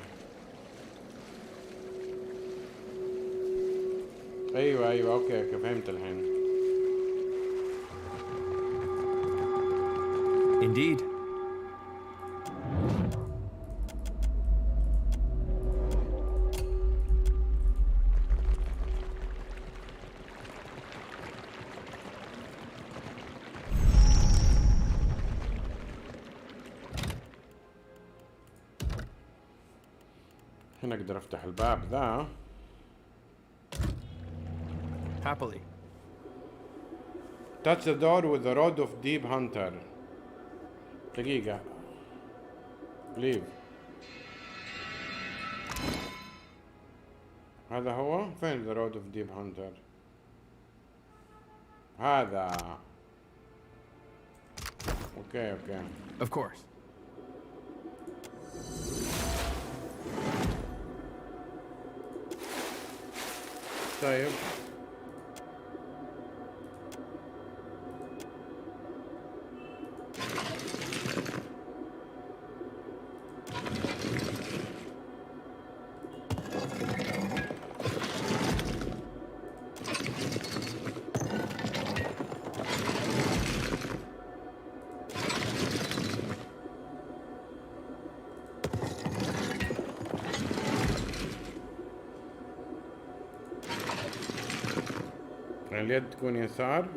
ايوه اوكي فهمت الحين. Indeed. هنا اقدر افتح الباب ذا. Happily. Touch the door with the Rod of Deep Hunter. دقيقة. Leave. هذا هو؟ فين the Rod of Deep Hunter؟ هذا. اوكي. Of course. طيب. اليد تكون يسار.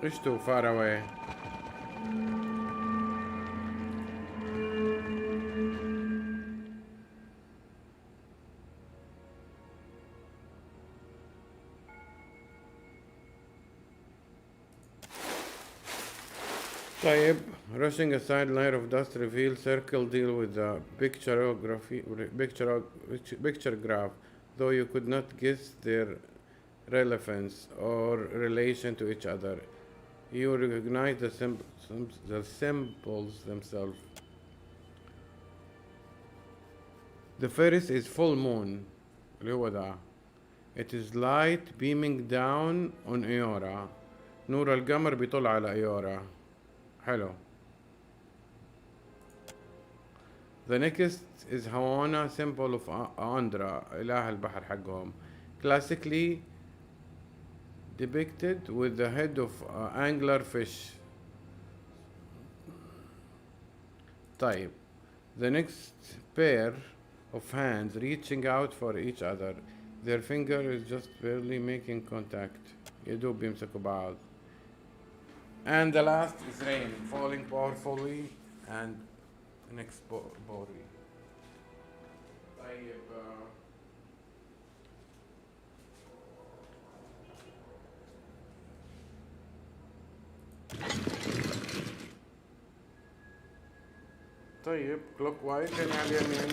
It's too far away. طيب, rushing a side layer of dust reveals circle deal with the picture graph, though you could not guess their relevance or relation to each other. You recognize the symbols themselves. The first is full moon. اللي هو ده. It is light beaming down on Eora. نور القمر بيطل على Eora. حلو. The next is Hawana, symbol of Andra, إله البحر حقهم. Classically depicted with the head of angler fish. طيب. The next pair of hands reaching out for each other. Their finger is just barely making contact. يدوب بيمسكوا بعض. And the last is rain, falling powerfully and inexorably. طيب طيب كلوك وايز يعني على اليمين.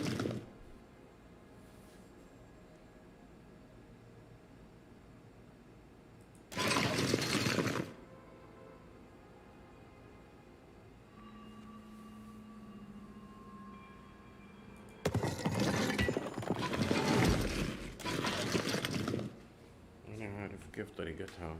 أنا عارف كيف طريقتها.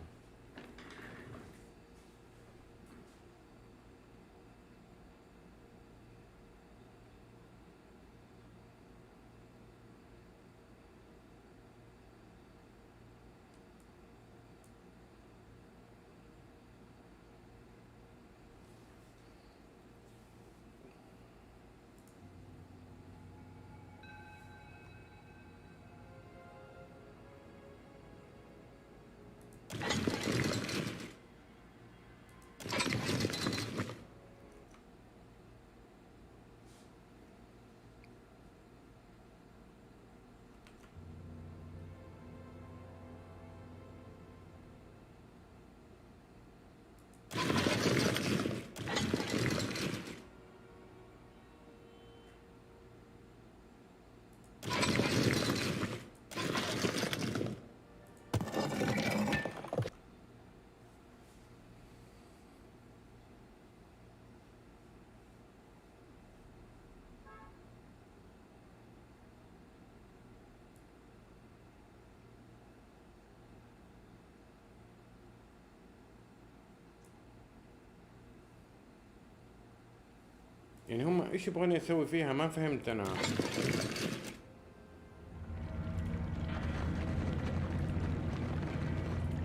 يعني هم ايش يبغون يسوي فيها؟ ما فهمت انا.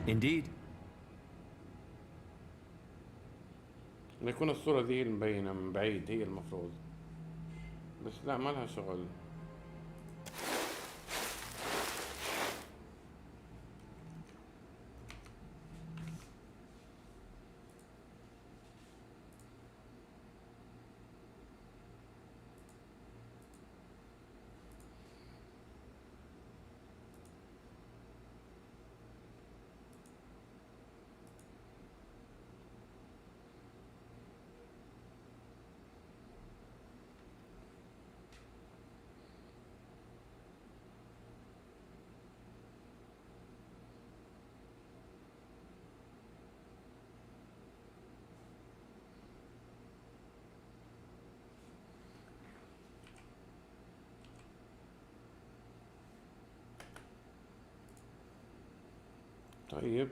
Indeed. يكون الصورة ذي المبينة من بعيد هي المفروض، بس لا ما لها شغل. طيب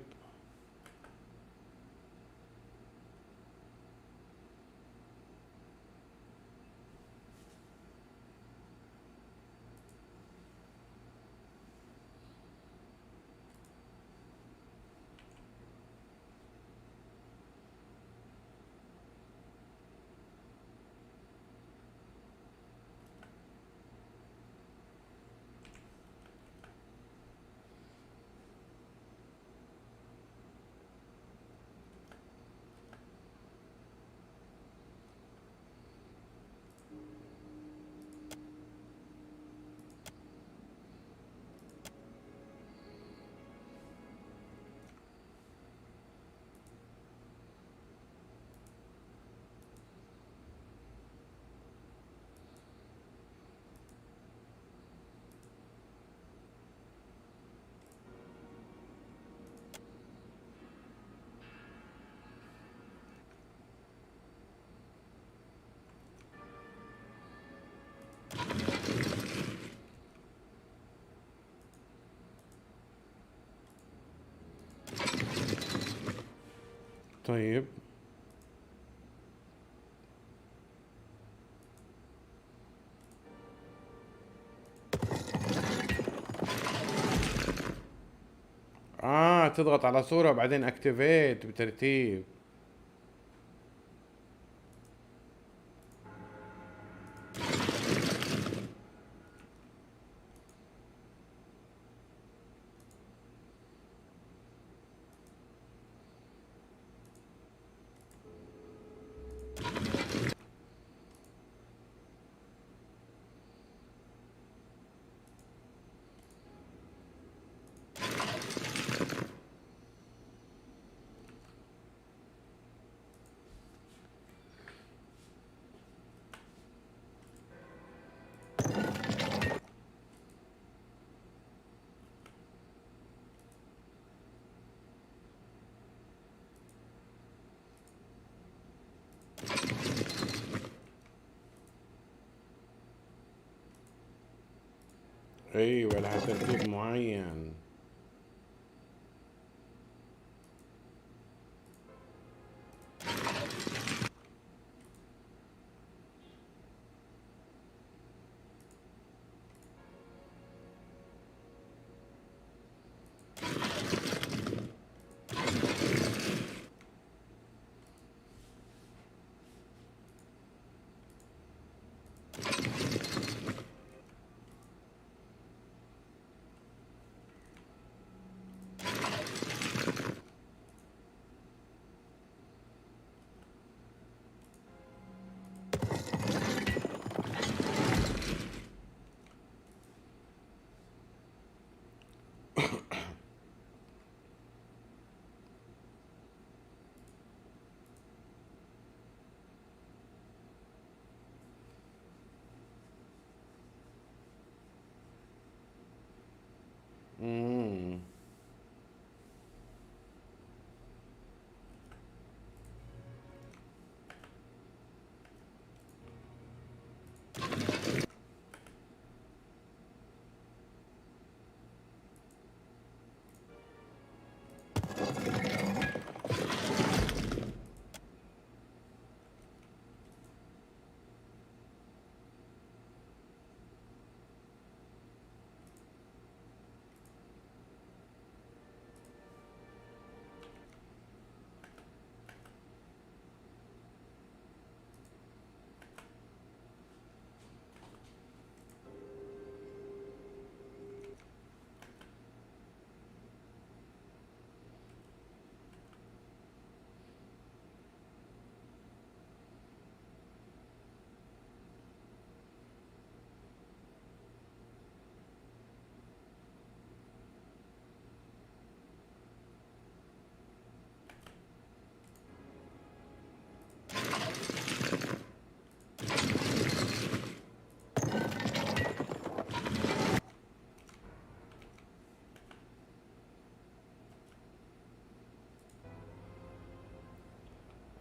طيب تضغط على صورة وبعدين اكتيفيت بترتيب. ايوه لها ترتيب معين.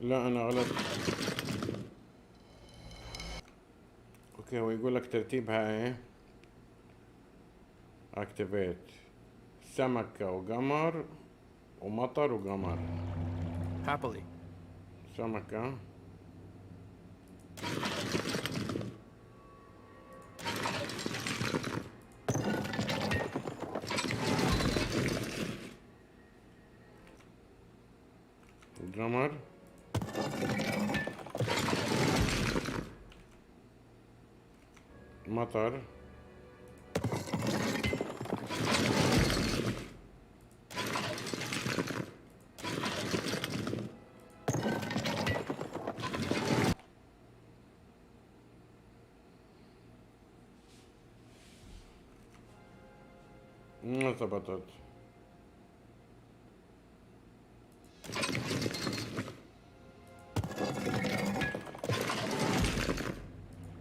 لا انا غلط. اوكي هو يقول لك ترتيبها ايه؟ اكتيفيت سمكة وقمر ومطر وقمر. Happily. سمكة القمر مطر ما ضبطت.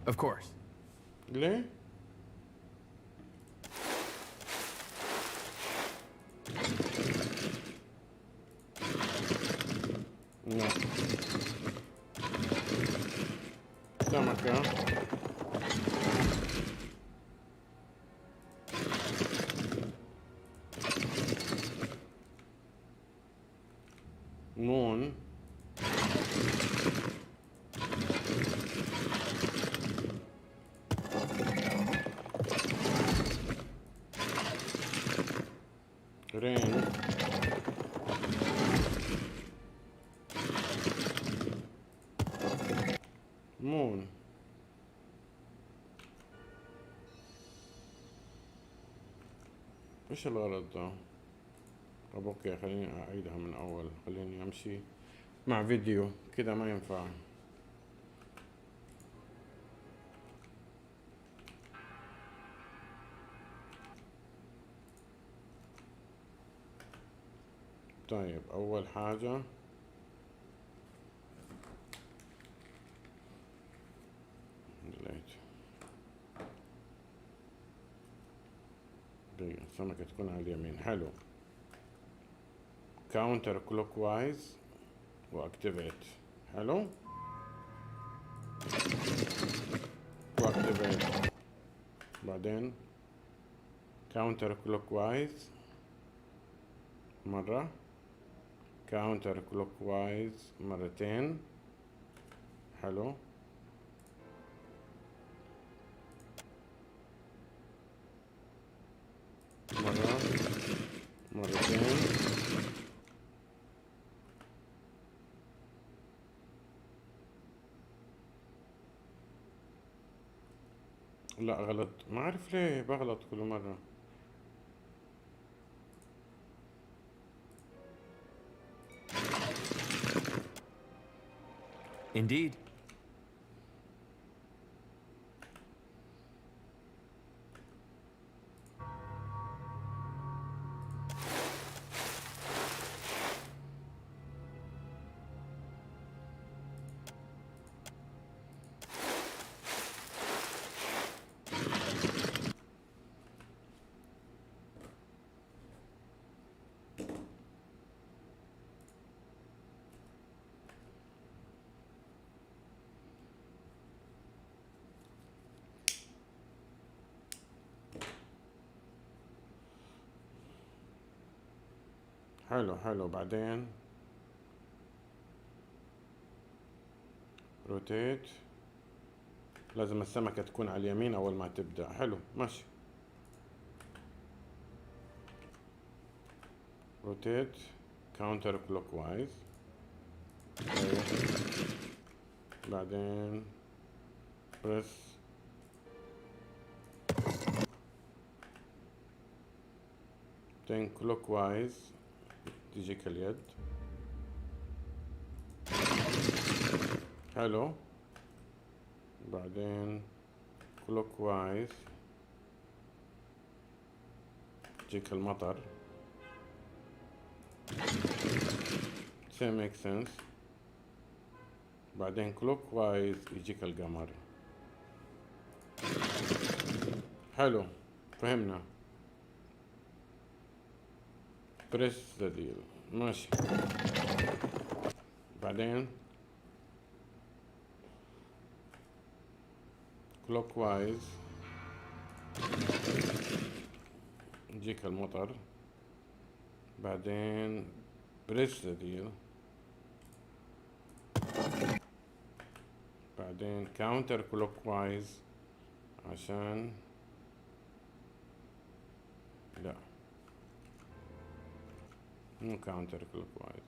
Of course. ليه؟ لا سمكة نون رين مون ايش الغلط ده؟ طب اوكي خليني اعيدها من اول، خليني امشي مع فيديو كده ما ينفع. طيب اول حاجة السمكة تكون على اليمين. حلو. كاونتر كلوك وايز واكتيفيت. حلو واكتيفيت. بعدين كاونتر كلوك وايز مرة، كاونتر كلوك وايز مرتين. حلو. مرة، مرتين. لا غلط، ما أعرف ليه بغلط كل مرة. Indeed. حلو حلو. بعدين روتيت، لازم السمكة تكون على اليمين أول ما تبدأ. حلو ماشي. روتيت كاونتر كلوك وايز. بعدين بريس بعدين كلوك وايز تجيك اليد. حلو. بعدين كلوك وايز تجيك المطر. same makes sense. بعدين كلوك وايز يجيك القمر. حلو فهمنا. بريس ذا ديل. ماشي. بعدين كلوك وايز يجيك المطر. بعدين بريس ذا ديل. بعدين كاونتر كلوك وايز عشان لا مو كاونتر كلوك وايز.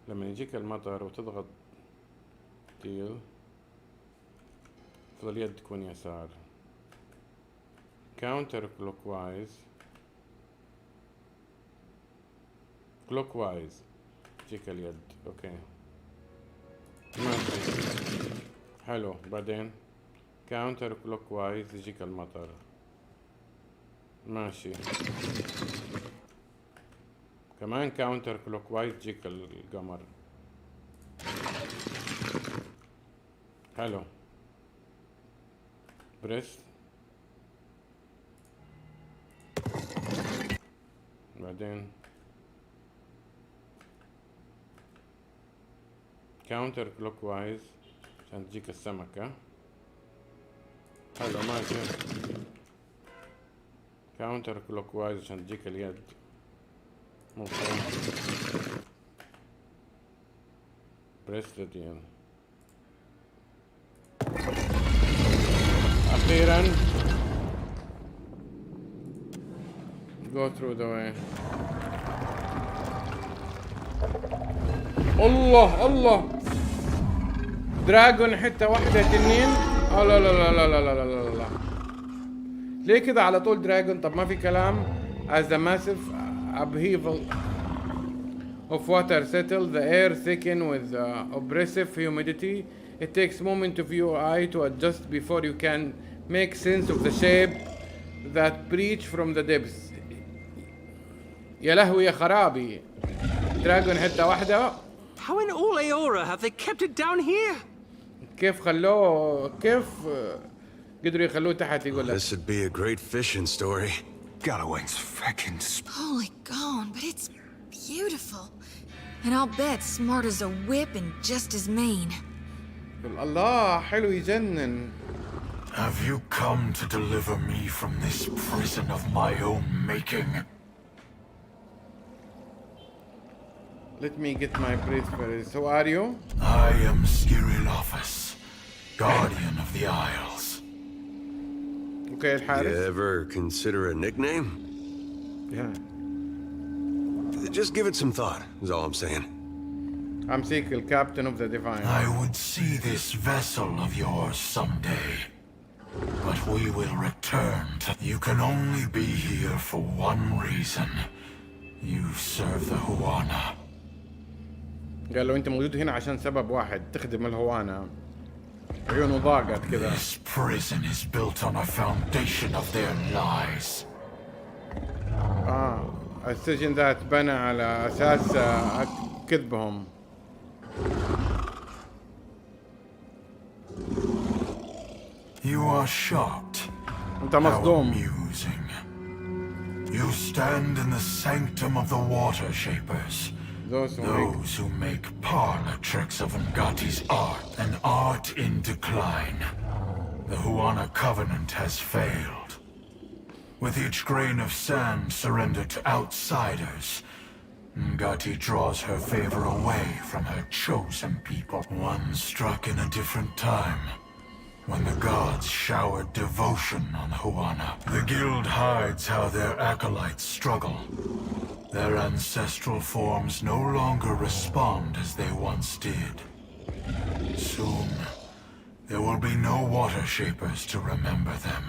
لما يجيك المطر وتضغط ديل تفضل اليد تكون يسار. كاونتر كلوك وايز كلوك وايز تجيك اليد. اوكي ماشي. حلو. بعدين كاونتر كلوك وايز يجيك المطر. ماشي. كمان كاونتر كلوك وايز يجيك القمر. حلو. بريس. بعدين كاونتر كلوك وايز عشان تجيك السمكة. حلو ماشي. كاونتر كلوك وايز عشان تجيك اليد. ممكن. بريس ذا ديل. أخيرا go through the way. الله الله. دراجون حتة واحدة تنين. لا لا لا لا لا لا لا لا. ليه كده على طول دراجون؟ طب ما في كلام. As the massive upheaval of water settle, the air thicken with oppressive humidity. It takes moment of your eye to adjust before you can make sense of the shape that breach from the depths. يا لهوي يا خرابي. دراجون حتة واحدة. How in all Aora have they kept it down here? كيف خلوه كيف قدروا يخلوه تحت يقول لك. This would be a great fishing story. Galloway's fucking... Holy gone, but it's beautiful. And I'll bet smart as a whip and just as mean. الله حلو يجنن. Have you come to deliver me from this prison of my own making? Let me get my breath first. Who are you? I am Skirilophus, Guardian of the Isles. Okay, الحارس. You ever consider a nickname? Yeah. Just give it some thought, is all I'm saying. I'm Seekel, captain of the Divine. I would see this vessel of yours someday. But we will return to... You can only be here for one reason. You serve the Huana. قال له انت موجود هنا عشان سبب واحد، تخدم الهوانا. عيونه ضاقت كذا. This prison is built on a foundation of their lies. السجن ذا اتبنى على اساس كذبهم. You are shocked. انت مصدوم. How amusing. You stand in the sanctum of the water shapers. Those who make parlor tricks of Ngati's art, an art in decline. The Huana Covenant has failed. With each grain of sand surrendered to outsiders, Ngati draws her favor away from her chosen people. One struck in a different time, when the gods showered devotion on Huana. The guild hides how their acolytes struggle. Their ancestral forms no longer respond as they once did. Soon, there will be no water shapers to remember them.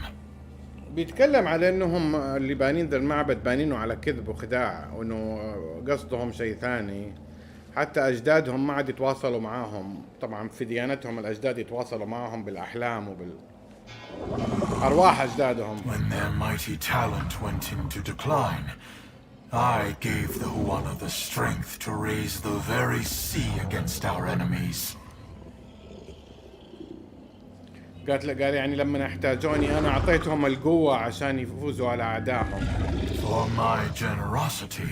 بيتكلم على انهم اللي بانين ذا المعبد بانينه على كذب وخداع، وانه قصدهم شيء ثاني. حتى اجدادهم ما عاد يتواصلوا معاهم، طبعا في ديانتهم الاجداد يتواصلوا معاهم بالاحلام ارواح اجدادهم. When their mighty talent went into decline, I gave the Huana the strength to raise the very sea against our enemies. قال يعني لما احتاجوني انا اعطيتهم القوة عشان يفوزوا على اعدائهم. For my generosity,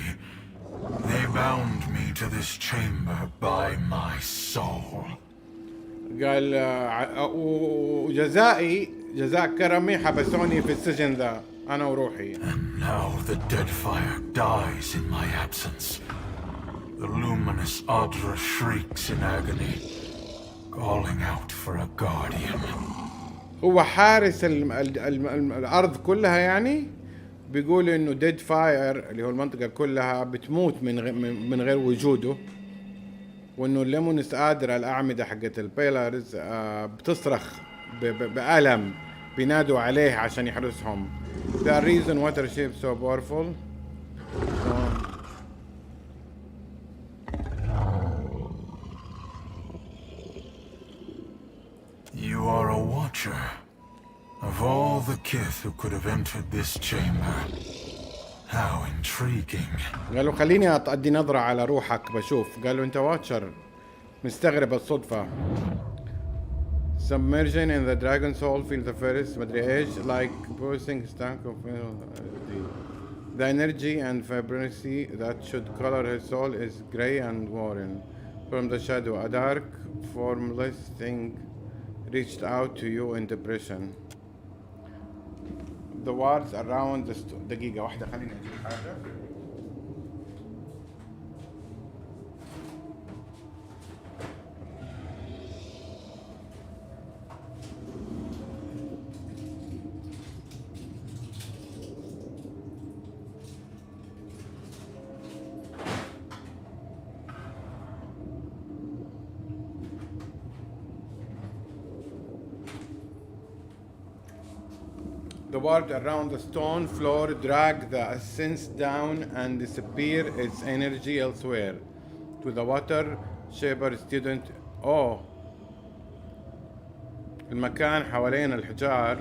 they bound me to this chamber by my soul. قال وجزائي جزاء كرمي حبسوني في السجن ذا انا وروحي. And now the Deadfire dies in my absence. The luminous Adra shrieks in agony, calling out for a guardian. هو حارس الارض كلها يعني، بيقول انه ديد فاير اللي هو المنطقة كلها بتموت من غير وجوده، وانه الليمونس قادرة الاعمدة حقت البيلرز بتصرخ بألم، بينادوا عليه عشان يحرسهم. The reason water ship so powerful. You are a watcher. Of all the kith who could have entered this chamber, how intriguing. قالوا خليني أدي نظرة على روحك بشوف. قالوا أنت واتشر. مستغرب الصدفة. Submersion in the dragon soul field the first مدري إيش like posing stank of the energy and vibrancy that should color her soul is grey and worn from the shadow. A dark, formless thing reached out to you in depression. The wards around the دقيقة واحدة خليني أجيب حاجة. The ward around the stone floor drag the essence down and disappear its energy elsewhere. To the water shaper student. المكان حوالين الحجار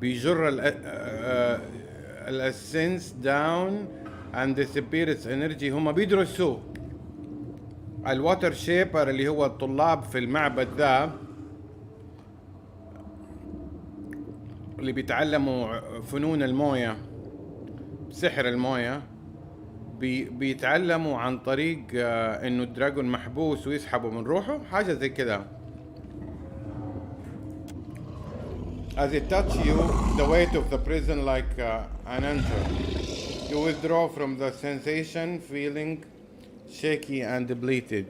بيجر الاسنس down and disappear its energy. هم بيدرسوا الواتر شيبر اللي هو الطلاب في المعبد ذا اللي بيتعلموا فنون الموية، سحر الموية، بيتعلموا عن طريق انه الدراجون محبوس ويسحبوا من روحه، حاجة زي كده. As it touches you, the weight of the prison like an anchor. You withdraw from the sensation, feeling shaky and depleted.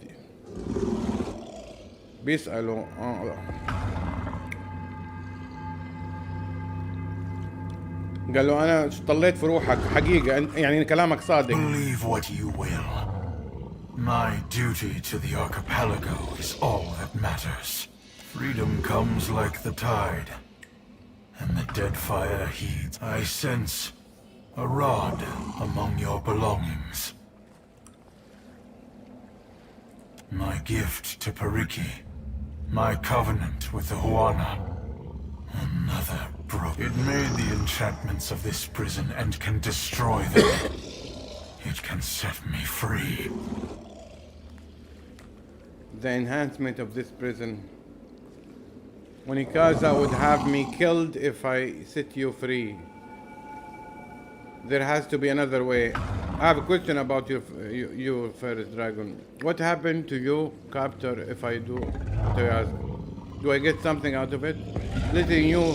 بيسألوا قال له أنا طليت في روحك حقيقة يعني كلامك صادق. Believe what you will. My duty to the archipelago is all that matters. Freedom comes like the tide, and the Deadfire heeds. I sense a rod among your belongings. My gift to Periki. My covenant with the Huana. Another broke. It made the enchantments of this prison and can destroy them. It can set me free. The enhancement of this prison. Monikaza would have me killed if I set you free. There has to be another way. I have a question about you first, Dragon. What happened to you, captor, if I do what I ask? Do I get something out of it? Letting you...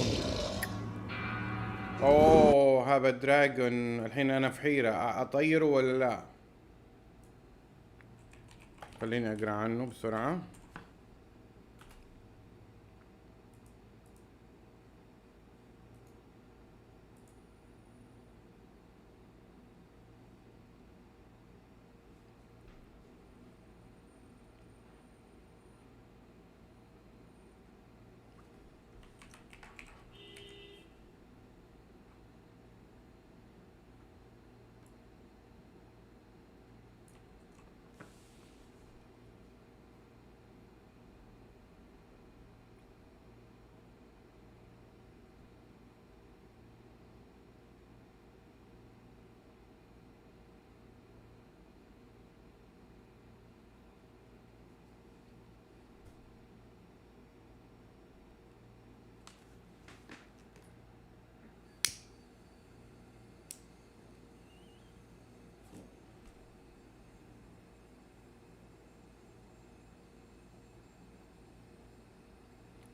Oh, have a dragon. الحين أنا في حيرة. أطيره ولا لا؟ خليني أقرأ عنه بسرعة.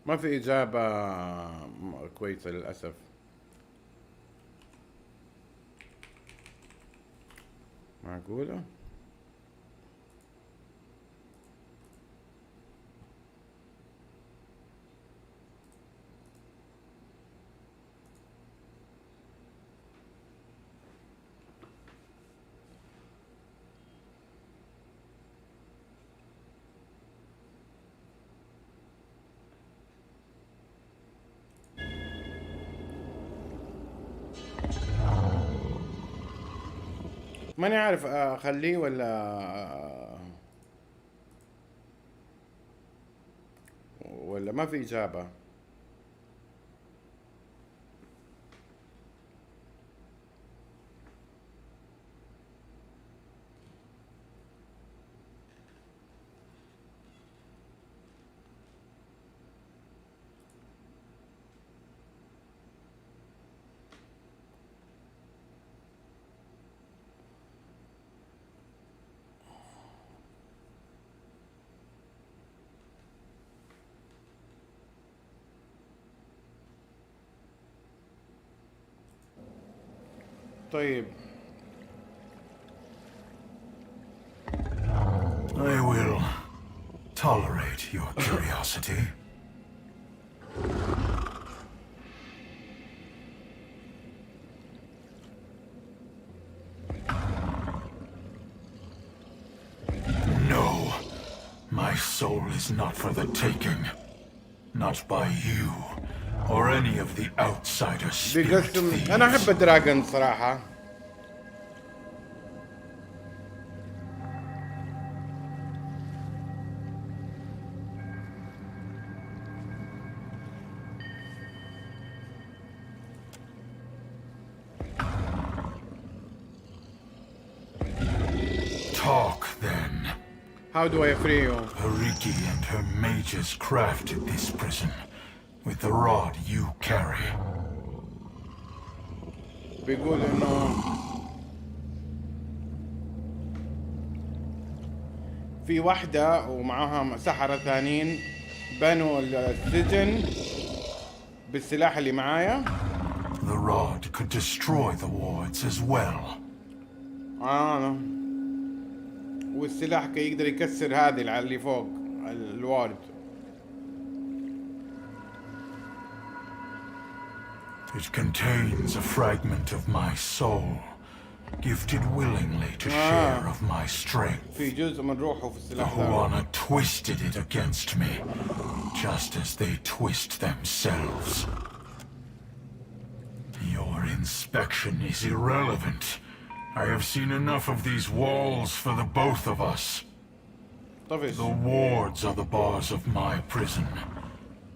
ما في إجابة كويسة للأسف. معقولة؟ ماني عارف اخليه ولا ما في اجابة. طيب. I will tolerate your curiosity. No, my soul is not for the taking. Not by you. Or any of the outsiders. بيقسم أنا أحب الدراجون صراحة. Talk then. How do I free you? Periki and her mages crafted this prison. With the rod you carry. بيقول إنه في واحدة ومعها سحرة ثانيين بنوا السجن بالسلاح اللي معايا. The rod could destroy the wards as well. والسلاح يقدر يكسر هذه اللي فوق الوارد. It contains a fragment of my soul, gifted willingly to share of my strength. في جزء من روحه في السلاح. The Huana twisted it against me, just as they twist themselves. Your inspection is irrelevant. I have seen enough of these walls for the both of us. The wards are the bars of my prison,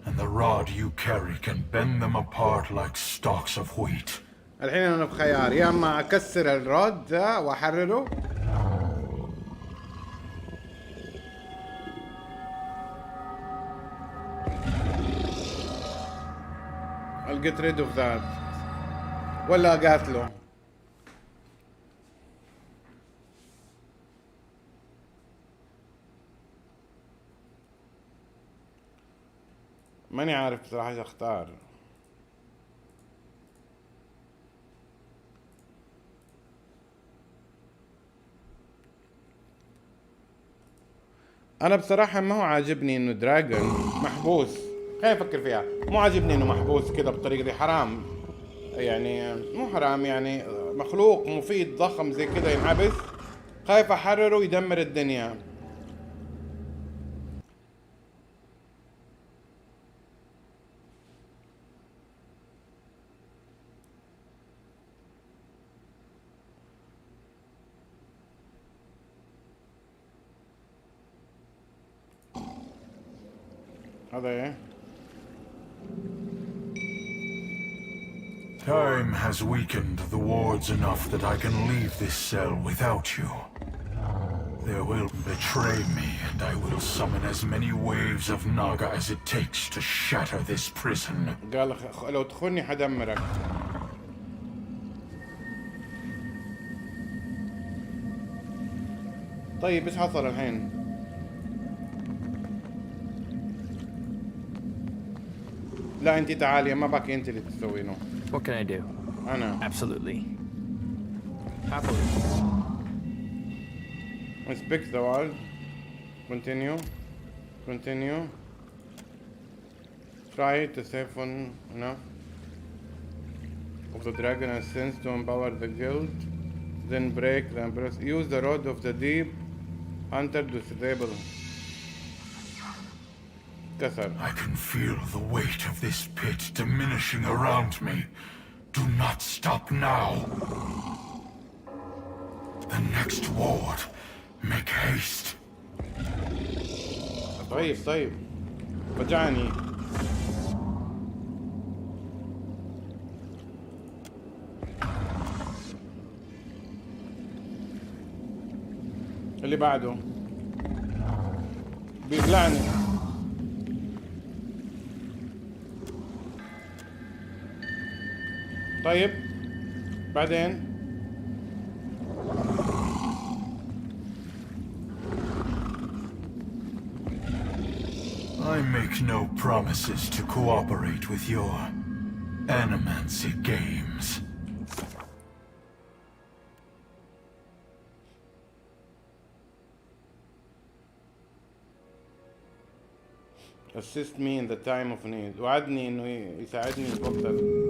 and the rod you carry can bend them apart like stalks of wheat. الحين انا بخيار يا اما اكسر الرود ذا واحرره I'll get rid of that ولا اقاتله. ماني عارف بصراحة ايش اختار. انا بصراحة ما هو عاجبني انه دراجون محبوس. خلينا نفكر فيها. مو عاجبني انه محبوس كده بالطريقة دي. حرام يعني، مو حرام يعني، مخلوق مفيد ضخم زي كده ينحبس. خايف احرره ويدمر الدنيا. هذا ايه؟ Time has weakened the wards enough that I can leave this cell without you. They will betray me, and I will summon as many waves of Naga as it takes to shatter this prison. قال لو تخوني حدمرك. طيب ايش حصل الحين؟ لا انت تعالي، ما باكي انت اللي تسوينه. What can I do? أنا. Absolutely. Happily. Inspect the wall. Continue. Continue. Try to siphon enough of the dragon essence to empower the guild. Then break the empress. Use the rod of the deep hunter to disable. كسر. I can feel the weight of this pit diminishing around me. Do not stop now. The next ward. Make haste. طيب رجعني. اللي بعده بيبلعني. طيب بعدين I make no promises to cooperate with your animancy games. Assist me in the time of need. وعدني انه يساعدني في وقت.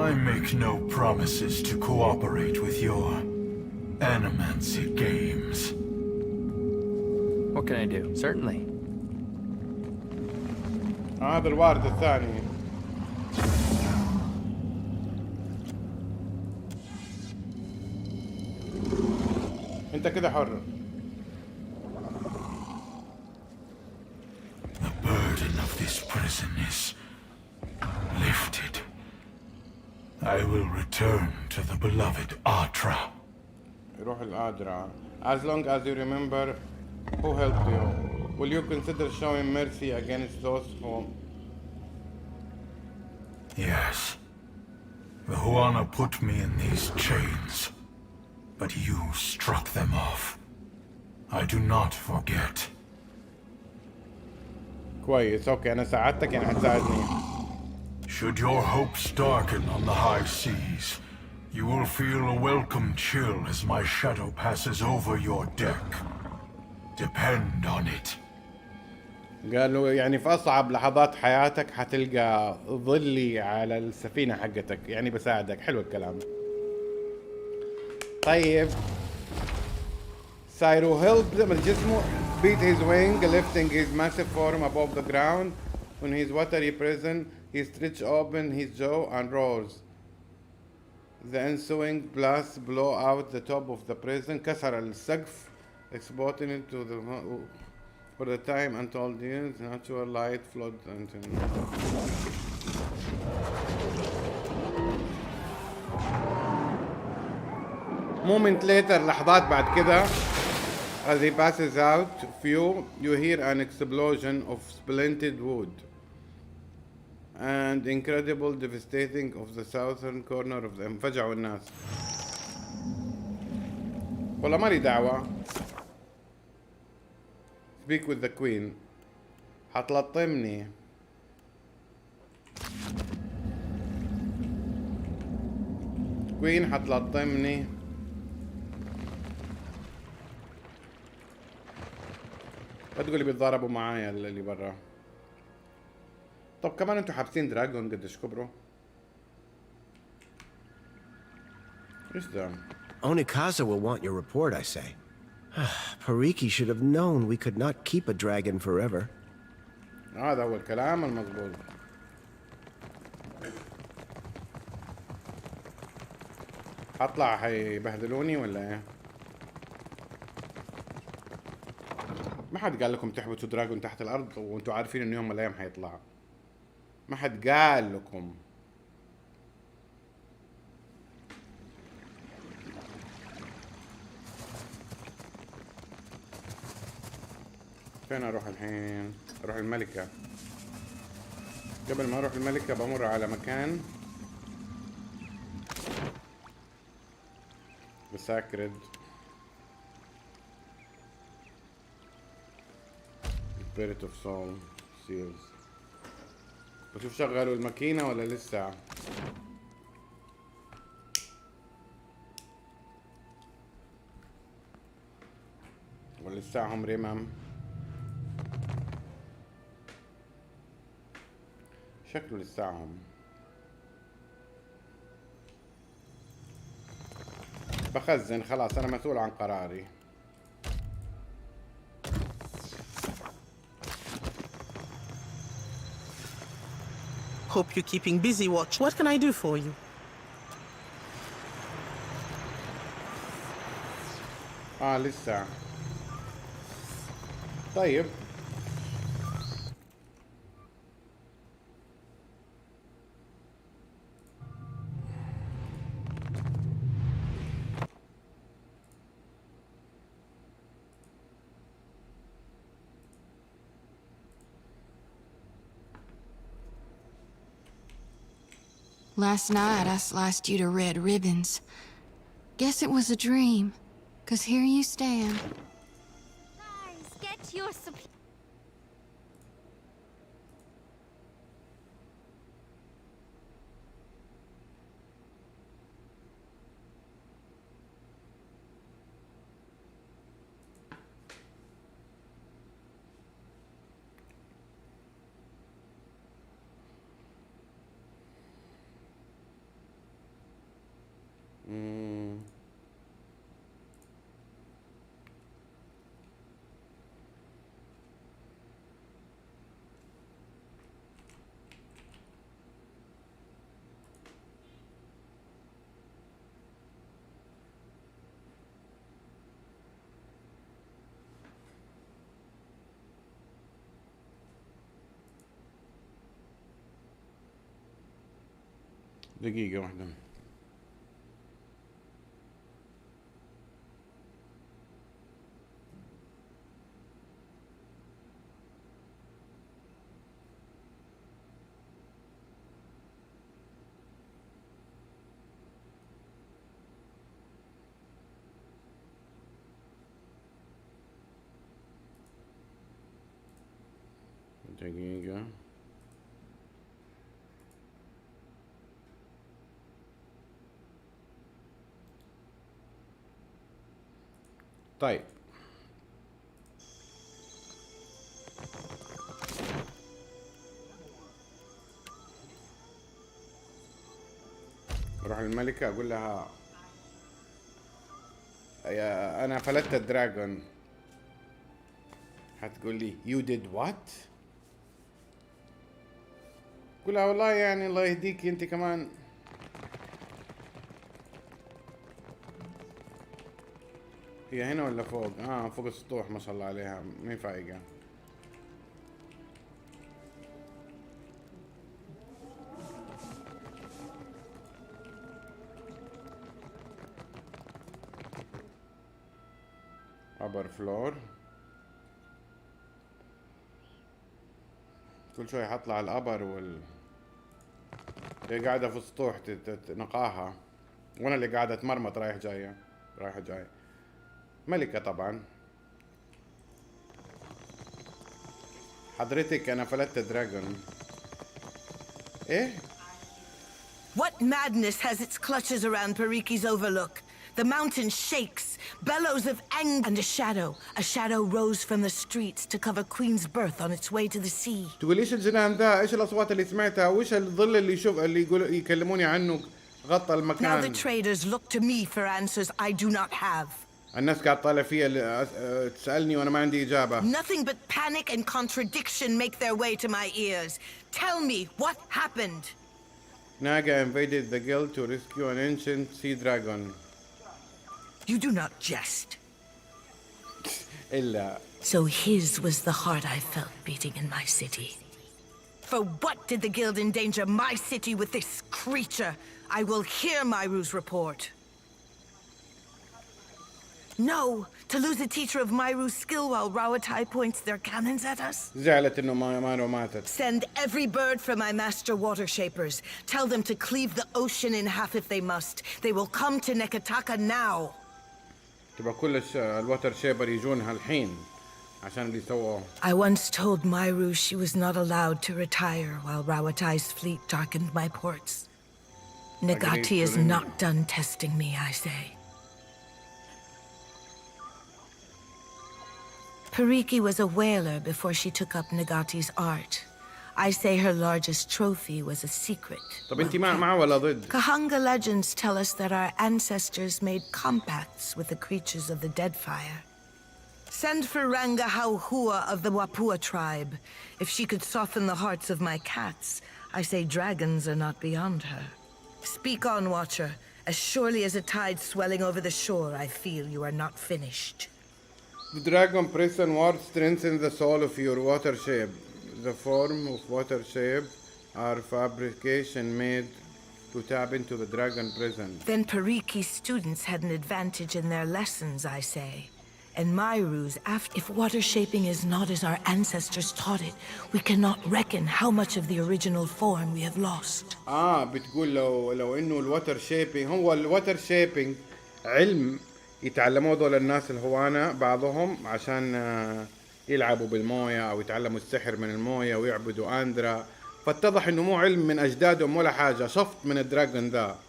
I make no promises to cooperate with your animancy games. What can I do? Certainly. هذا الوارد الثاني. انت كده حر. The burden of this prison is lifted. I will return to the beloved Atra. يروح الأدرع. As long as you remember who helped you, will you consider showing mercy against those who... Yes. The Huana put me in these chains, but you struck them off. I do not forget. كويس اوكي انا ساعدتك يعني حتساعدني. Should your hopes darken on the high seas, you will feel a welcome chill as my shadow passes over your deck. Depend on it. قالوا يعني في أصعب لحظات حياتك حتلقى ظلي على السفينة حقتك، يعني بساعدك. حلو الكلام. طيب سايرو helped الجسم beat his wing, lifting his massive form above the ground. In his watery prison, he stretched open his jaw and roars. The ensuing blasts blow out the top of the prison. كسر السقف exposing it to the for the time untold years. Natural light flowed into moment later. لحظات بعد كده as he passes out you hear an explosion of splintered wood and incredible devastating of the southern corner of the انفجعوا الناس. والله مالي دعوة. Speak with the queen. حتلطمني. queen حتلطمني. لا تقولي بيتضاربوا معايا اللي برا. طب كمان انتوا حابسين دراجون قديش كبروا؟ ايش ده؟ Onikaza will want your report, I say. Pariki should have known we could not keep a dragon forever. هذا هو الكلام المضبوط. هطلع هيبهدلوني ولا ايه؟ ما حد قال لكم تحبسوا دراجون تحت الارض وانتوا عارفين انه يوم من الايام حيطلع. ما حد قال لكم. فين اروح الحين؟ اروح الملكة. قبل ما اروح الملكة بمر على مكان بساكرد Spirit of Soul Seals. بشوف شغلوا الماكينة ولا لسه؟ ولا لساهم رمم؟ شكله لساهم. بخزن خلاص، أنا مسؤول عن قراري. Hope you're keeping busy, Watch. What can I do for you? لسه. طيب. Last night, I sliced you to red ribbons. Guess it was a dream, 'cause here you stand. Guys, get your supply. دقيقة واحدة. دقيقة. طيب اروح الملكة اقول لها يا انا فلتت الدراجون. هتقول لي you did what؟ قول لها والله يعني الله يهديكي انت كمان. هي هنا ولا فوق؟ فوق السطوح ما شاء الله عليها، مين فايقة؟ upper floor. كل شوي حطلع الابر هي قاعدة في السطوح نقاها، وانا اللي قاعدة اتمرمط رايح جاية رايح جاي. ملكة طبعا. حضرتك انا فلتت دراجون. ايه؟ What madness has its clutches around Pariki's overlook? The mountain shakes, bellows of anger, and a shadow rose from the streets to cover Queen's Birth on its way to the sea. تقول ايش الجنان ده؟ ايش الاصوات اللي سمعتها؟ وايش الظل اللي يكلموني عنه غطى المكان؟ Now the traders look to me for answers I do not have. الناس قاعد طالع فيها تسألني وانا ما عندي اجابة. Nothing but panic and contradiction make their way to my ears. Tell me what happened. Naga invaded the guild to rescue an ancient sea dragon. You do not jest. إلا. So his was the heart I felt beating in my city. For what did the guild endanger my city with this creature? I will hear Myru's report. No, to lose a teacher of Myru's skill while Rawatai points their cannons at us? زعلت إنه مارو ماتت. Send every bird for my master water shapers. Tell them to cleave the ocean in half if they must. They will come to Nekataka now. تبقى كل الوتر شيبر يجون هالحين عشان اللي سووه. I once told Myru she was not allowed to retire while Rawatai's fleet darkened my ports. Nagati is not done testing me, I say. Pariki was a whaler before she took up Nagati's art. I say her largest trophy was a secret. طب انت مع ولا ضد؟ Kahanga legends tell us that our ancestors made compacts with the creatures of the Deadfire. Send for Ranga Hauhua of the Wapua tribe. If she could soften the hearts of my cats, I say dragons are not beyond her. Speak on, Watcher. As surely as a tide swelling over the shore, I feel you are not finished. The dragon prison ward strengthens the soul of your water shape. The form of water shape are fabrication made to tap into the dragon prison. Then Pariki's students had an advantage in their lessons, I say. And Myru's, if water shaping is not as our ancestors taught it, we cannot reckon how much of the original form we have lost. بتقول لو انه الوتر شيبينج هو الوتر شيبينج علم يتعلموه دول الناس الهوانا بعضهم عشان يلعبوا بالمويه او يتعلموا السحر من المويه ويعبدوا اندرا، فاتضح انه مو علم من اجدادهم ولا حاجه، شفط من الدراجون ذا.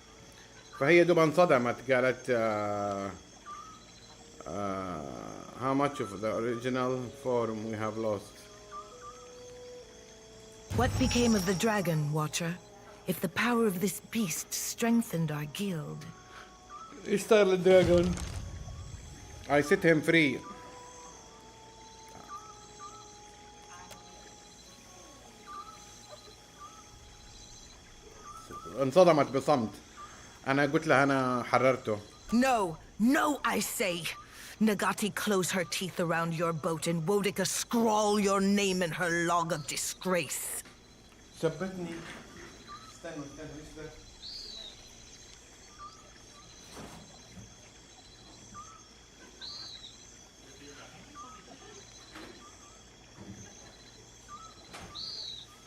فهي دوب انصدمت قالت how much of the original form we have lost. What became of the dragon, Watcher? If the power of this beast strengthened our guild. ايش صار للدراجون؟ I set him free. انصدمت بصمت. أنا قلت لها أنا حررته. No, no, I say. Nagati close her teeth around your boat and Wodika scrawl your name in her log of disgrace. ثبتني. استنى ايش ده؟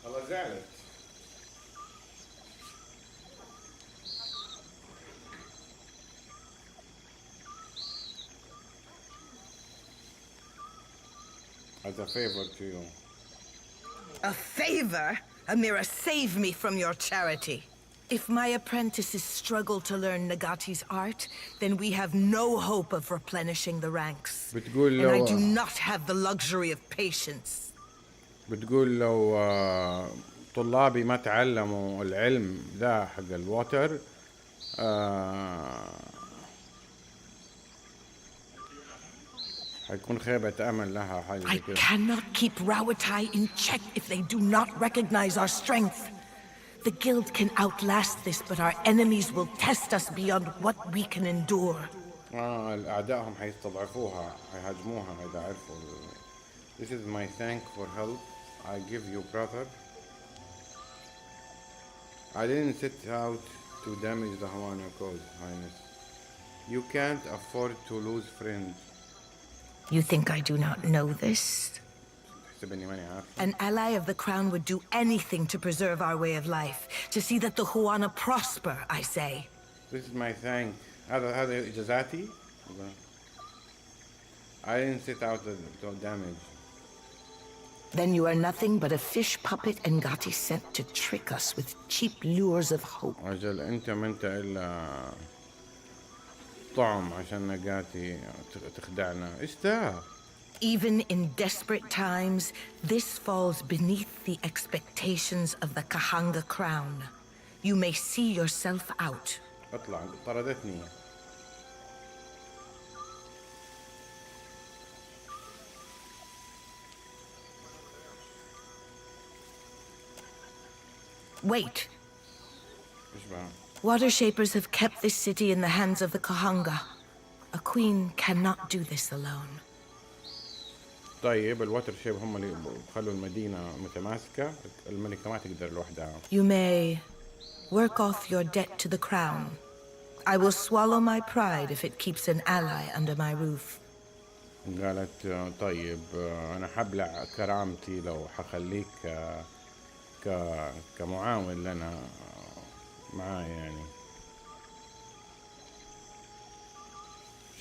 والله زعلت. As a favor to you. A favor? Amira, save me from your charity. If my apprentices struggle to learn Nagati's art, then we have no hope of replenishing the ranks. بتقول And I لو do not have the luxury of patience. بتقول لو طلابي ما تعلموا العلم ذا حق الوتر حيكون خيبة أمل لها حاجة I زي كده. cannot keep Rawatai in check if they do not recognize our strength. The guild can outlast this, but our enemies will test us beyond what we can endure. أعدائهم حيستضعفوها حيهاجموها إذا عرفوا. This is my thank for help I give you, brother. I didn't set out to damage the Hawaiian cause, Highness. You can't afford to lose friends. You think I do not know this? An ally of the crown would do anything to preserve our way of life, to see that the Huana prosper, I say. This is my thank. هذا إجازاتي. I didn't set out to damage. Then you are nothing but a fish puppet Ngati sent to trick us with cheap lures of hope. أجل أنت ما أنت إلا طعم عشان نقاتي تخدعنا. إيش ذا؟ Even in desperate times, this falls beneath the expectations of the Kahanga crown. You may see yourself out. اطلع طردتني. Wait. Water Shapers have kept this city in the hands of the Kahanga. A queen cannot do this alone. طيب الواتر شيب هم اللي خلوا المدينة متماسكة، الملكة ما تقدر لوحدها. You may work off your debt to the crown. I will swallow my pride if it keeps an ally under my roof. قالت طيب أنا حبلع كرامتي لو حخليك كمعاون لنا معاي يعني.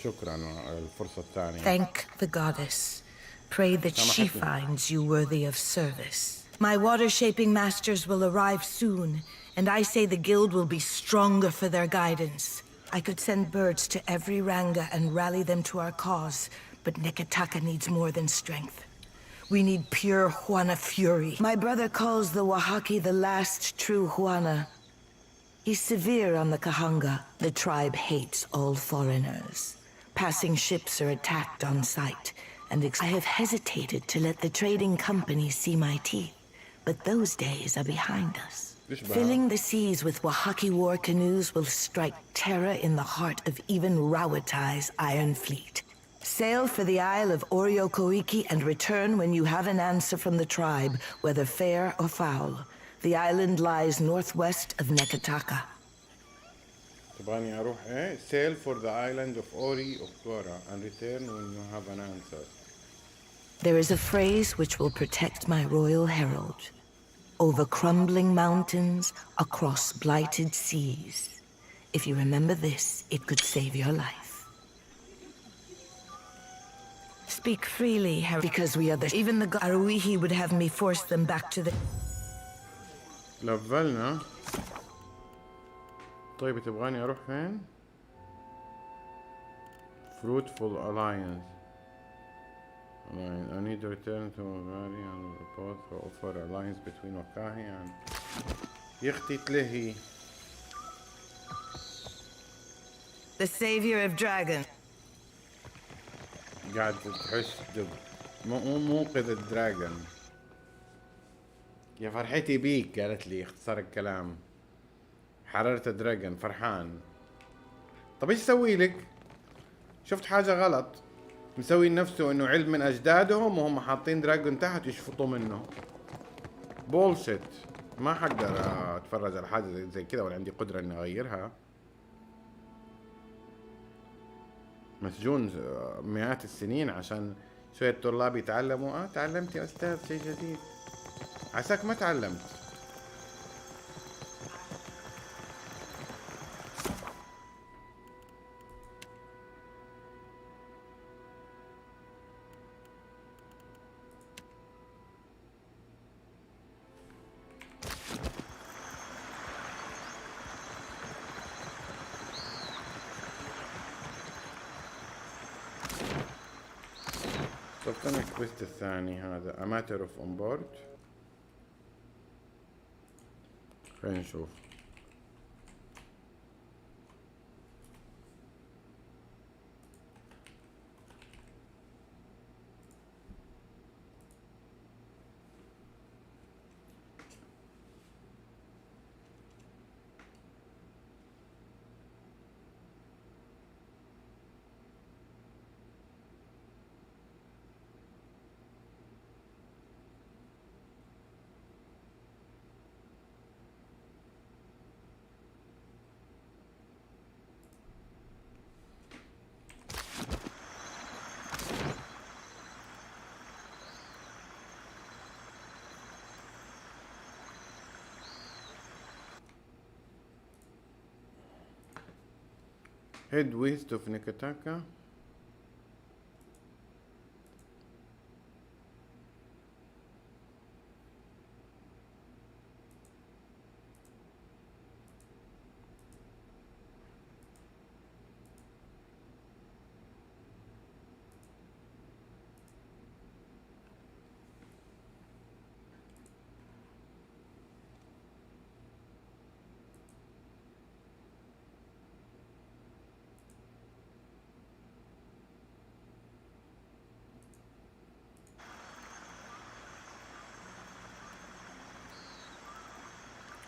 شكرا على الفرصة الثانية. Thank the goddess. Pray that she finds you worthy of service. My water-shaping masters will arrive soon, and I say the guild will be stronger for their guidance. I could send birds to every Ranga and rally them to our cause, but Nekataka needs more than strength. We need pure Huana fury. My brother calls the Wahaki the last true Huana. He's severe on the Kahanga. The tribe hates all foreigners. Passing ships are attacked on sight, and I have hesitated to let the trading companies see my teeth, but those days are behind us. Filling the seas with Wahaki war canoes will strike terror in the heart of even Rawatai's iron fleet. Sail for the Isle of Oriokoiki and return when you have an answer from the tribe, whether fair or foul. The island lies northwest of Nekataka. تبغاني أروح إيه؟ Sail for the island of Oriokoiki and return when you have an answer. There is a phrase which will protect my royal herald. Over crumbling mountains, across blighted seas. If you remember this, it could save your life. Speak freely, Harry, because we are the... Even the Aruihi would have me force them back to the... لفلنا. طيب تبغاني أروح فين؟ Fruitful Alliance. I need to return to Wagari and report for offer alliance between Wakahi and يختي تلهي. The savior of dragon. قاعد تحس موقظ الدراجون. يا فرحتي بيك قالت لي اختصار الكلام. حررت دراجون فرحان. طب ايش اسوي لك؟ شفت حاجة غلط. مسوي نفسه انه علم من اجدادهم وهم حاطين دراجون تحت يشفطوا منه. بولشيت. ما حقدر اتفرج على حاجة زي كذا ولا عندي قدرة اني اغيرها. مسجون مئات السنين عشان شوية طلاب يتعلموا. تعلمت يا استاذ شيء جديد. عساك ما تعلمت. طب كم الكويست الثاني هذا؟ A matter of on board. خلينا نشوف. Head west of Nikataka.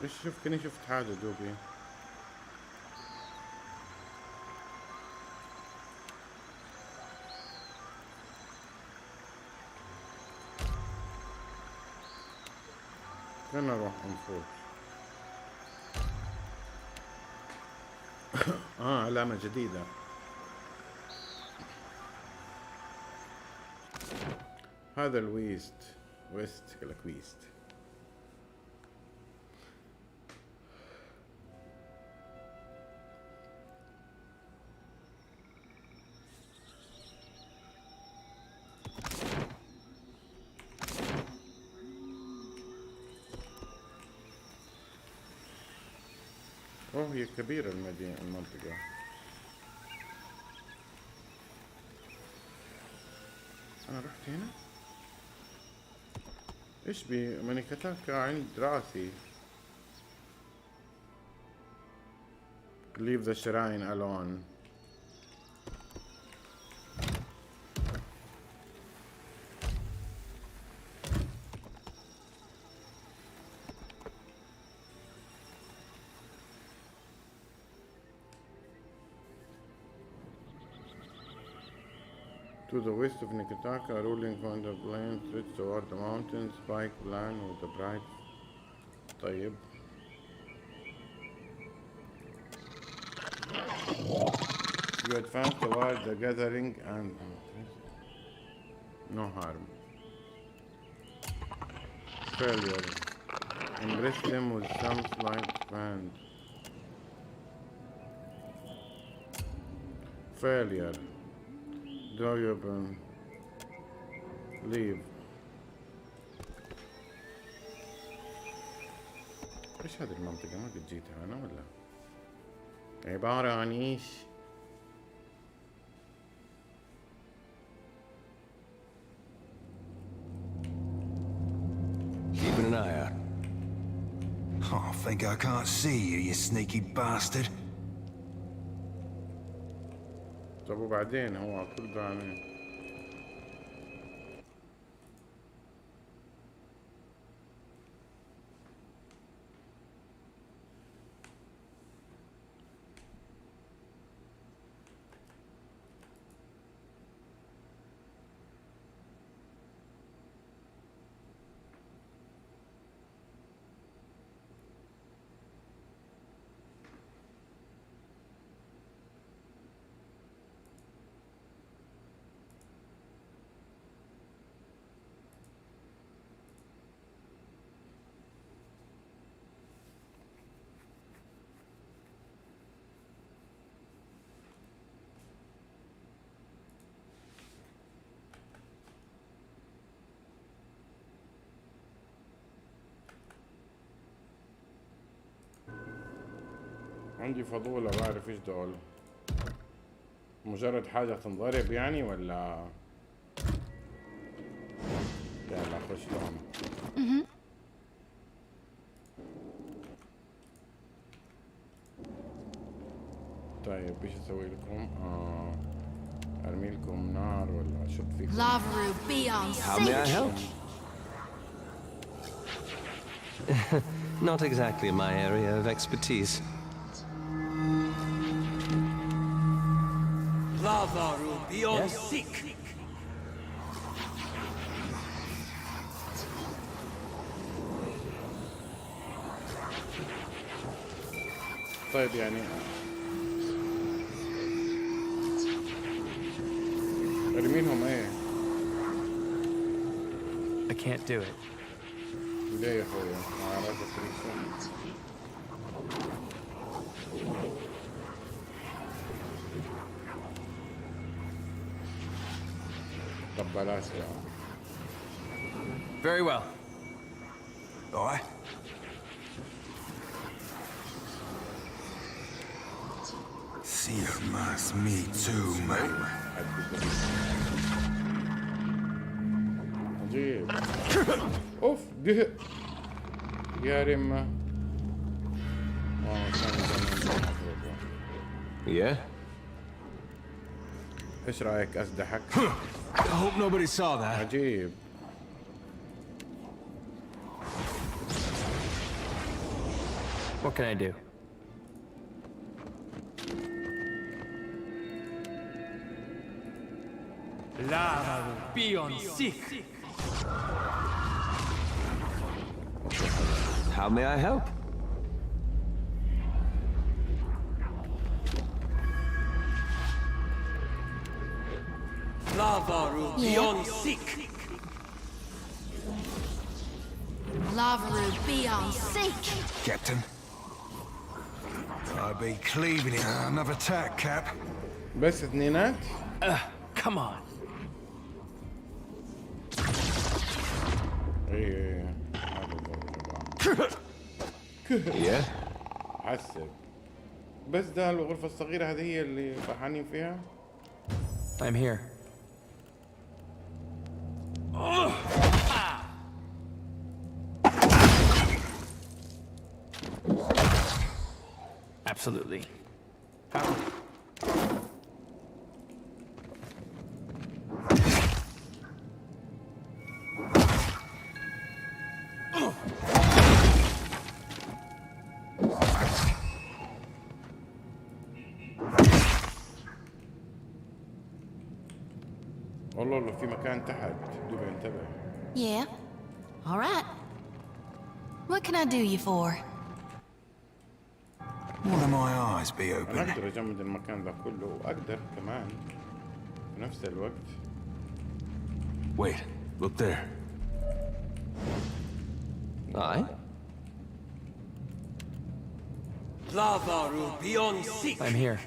ايش كني شفت حاجة دوبي. خلنا نروح نفوت. علامة جديدة. هذا الويست كلك ويست. هي كبيرة المنطقة. أنا رحت هنا؟ إيش بي مانيكاتاكا عند راسي. Leave the shrine alone. To the west of Nikataka, a rolling thunder plane stretched toward the mountains, spike plan with the bright. طيب. You advance toward the gathering and no harm. Failure. Impress them with some slight band. Failure. Do you leave? ايش هذه المنطقة؟ ما قد جيتها انا ولا؟ عبارة عن ايش؟ Keeping an eye out. Oh, think I can't see you, you sneaky bastard. طب وبعدين هو على طول بعمل عندي فضول بعرف ايش دول. مجرد حاجة تنضرب يعني ولا نخش طبعا. طيب ايش اسوي لكم؟ ارمي لكم نار ولا اشط فيكم؟ How may I help? Not exactly my area of expertise. Lavaru beyond seek. طيب يعني ارمينهم ايه؟ I can't do it. ليه يا اخويا؟ على راسك تريكسون. طب بلاش يا Very well. Aye. Seer must me too, mate. عجيب. اوف دهق يا رمة. Yeah? ايش رايك ازدحك؟ I hope nobody saw that. عجيب. What can I do? Lavaru beyond seek. How may I help? Lavaru beyond seek. Lavaru beyond seek. Captain. I'll be cleaving it. Another attack, Cap. بس اثنينات؟ Come on. ايه Yeah? حسب. بس ده الغرفة الصغيرة هذه هي اللي فرحانين فيها؟ I'm here. Absolutely. والله في مكان تحت دوبي انتبه. Yeah. All right. What can I do you for? One of my eyes be انا open. اقدر اجمد المكان ده كله واقدر كمان في نفس الوقت. Wait, look there. Aye? Lavaru beyond seek. I'm here.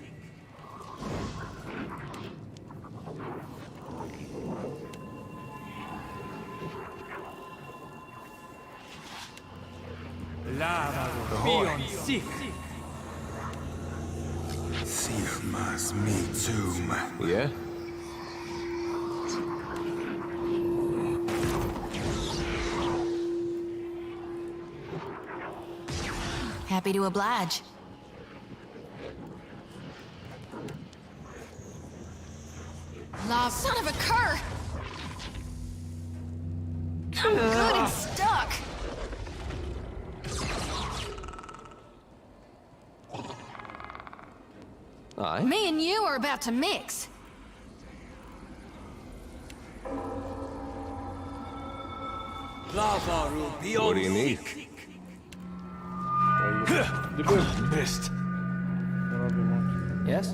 Lavaru beyond seek. Seer must me too, mate. Yeah? Happy to oblige. Son of a cur! I'm good and stuck. Aye? Me and you are about to mix. Lavaru beyond What do you need? seek. Missed. Yes?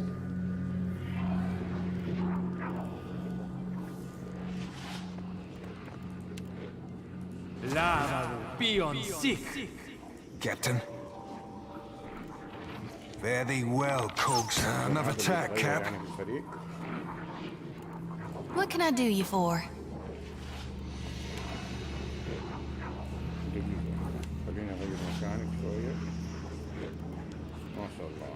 Lavaru beyond seek. Captain. Fare thee well, Cogs. Another attack, Cap. What can I do you for? خليني اغير مكانك شوية. ما شاء الله.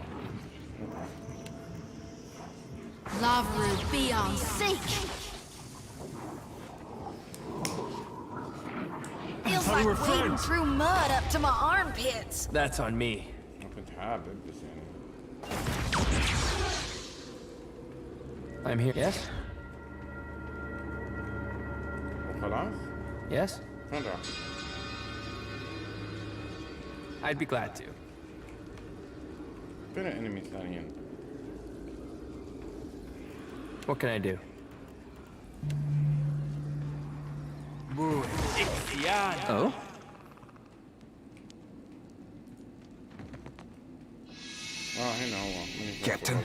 Lavaru beyond seek. like were wading friends. through mud up to my armpits. That's on me. ما كنت حابب بس يعني. I'm here. Yes? وخلاص؟ Yes? وين راح؟ I'd be glad to. فين الانمي الثانيين؟ What can I do? Oh? هنا هو. Captain.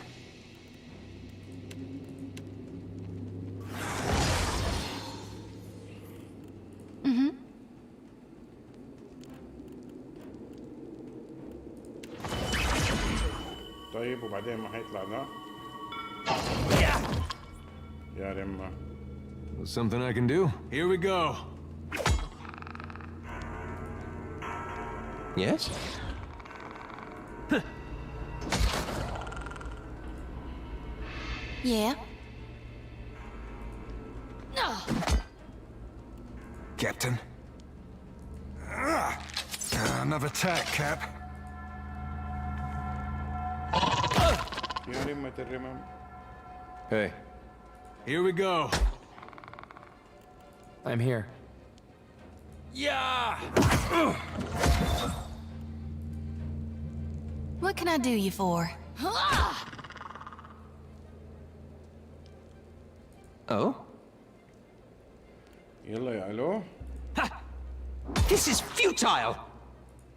طيب وبعدين ما حيطلع ذا؟ يا رمة. Something I can do? Here we go. Yes? Yeah. Captain. Another attack, Cap. يا رمة الرمم. Hey. Here we go. I'm here. Yeah. What can I do you for? Oh? يلا يا الو. This is futile!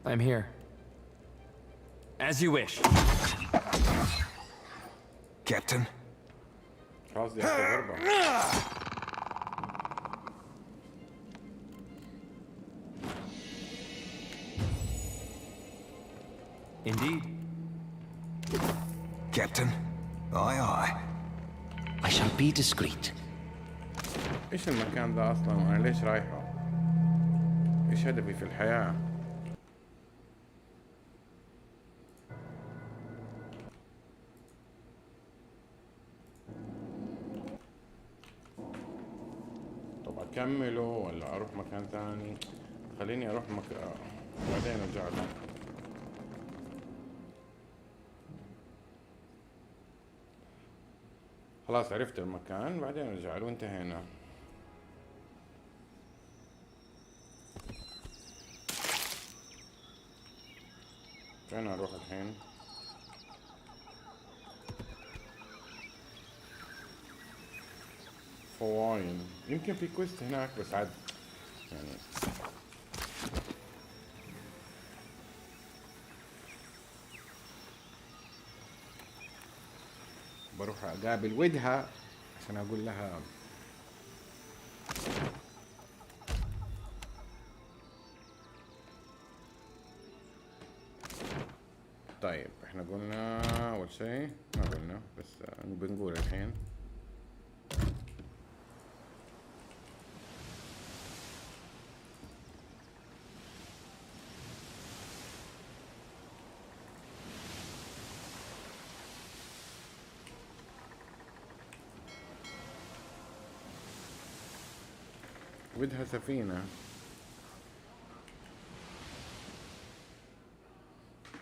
I'm here. As you wish. Captain. خلاص دي آخر ضربة. Indeed. Captain. Aye, aye. I shall be discreet. ايش المكان ذا اصلا وانا ليش رايحه؟ ايش هدفي في الحياة؟ طب اكمله ولا اروح مكان ثاني؟ خليني اروح بعدين ارجع له. خلاص عرفت المكان بعدين ارجع له وانتهينا. فين اروح الحين؟ فواين يمكن في كويست هناك بس عاد يعني بروح اقابل ودها عشان اقول لها طيب احنا قلنا اول شيء ما قلنا بس بنقول الحين ودها سفينة.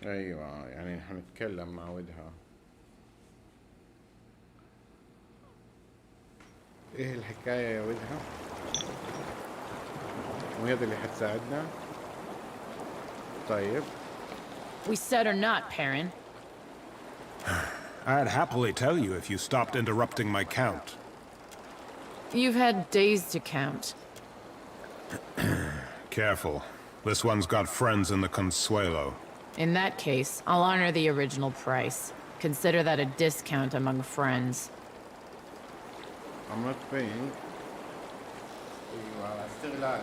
ايوه يعني حنتكلم مع ودها. ايه الحكاية يا ودها؟ وهذا اللي حتساعدنا؟ طيب. We said or not, Perrin. I'd happily tell you if you stopped interrupting my count. You've had days to count. Careful. This one's got friends in the Consuelo. In that case, I'll honor the original price. Consider that a discount among friends. I'm not paying. استغلال.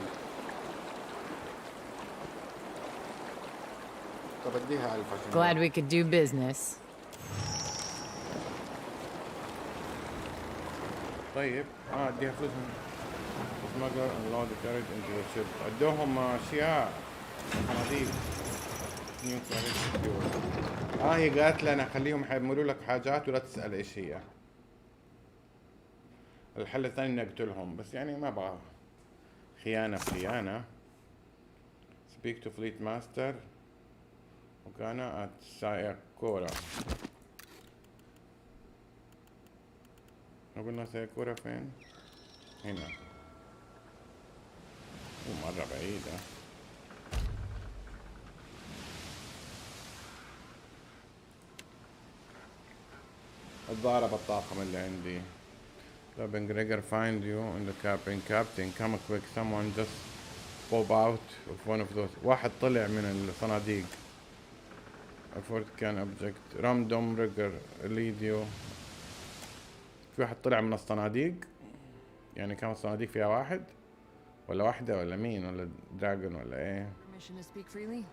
طب اديها 1000 عشان Glad we could do business. طيب اديها فلوسهم. Smuggler unload the carriage into the ship. ادوهم اشياء حناديق. New carriage secure. هي قالت لنا خليهم يحملوا لك حاجات ولا تسأل ايش هي. الحل الثاني اني اقتلهم بس يعني ما ابغى خيانة في خيانة. speak to fleet master وكان at سايكورا. قلنا سايكورا فين؟ هنا. مرة بعيدة. اتضارب الطاقم اللي عندي. Robin Gregor find you in the cabin. Captain, come quick, someone just pop out of one of those. واحد طلع من الصناديق. Afford can object. Random Gregor lead you. في واحد طلع من الصناديق. يعني كم الصناديق فيها واحد؟ ولا واحدة ولا مين ولا دراجون ولا ايه؟ Permission to speak freely?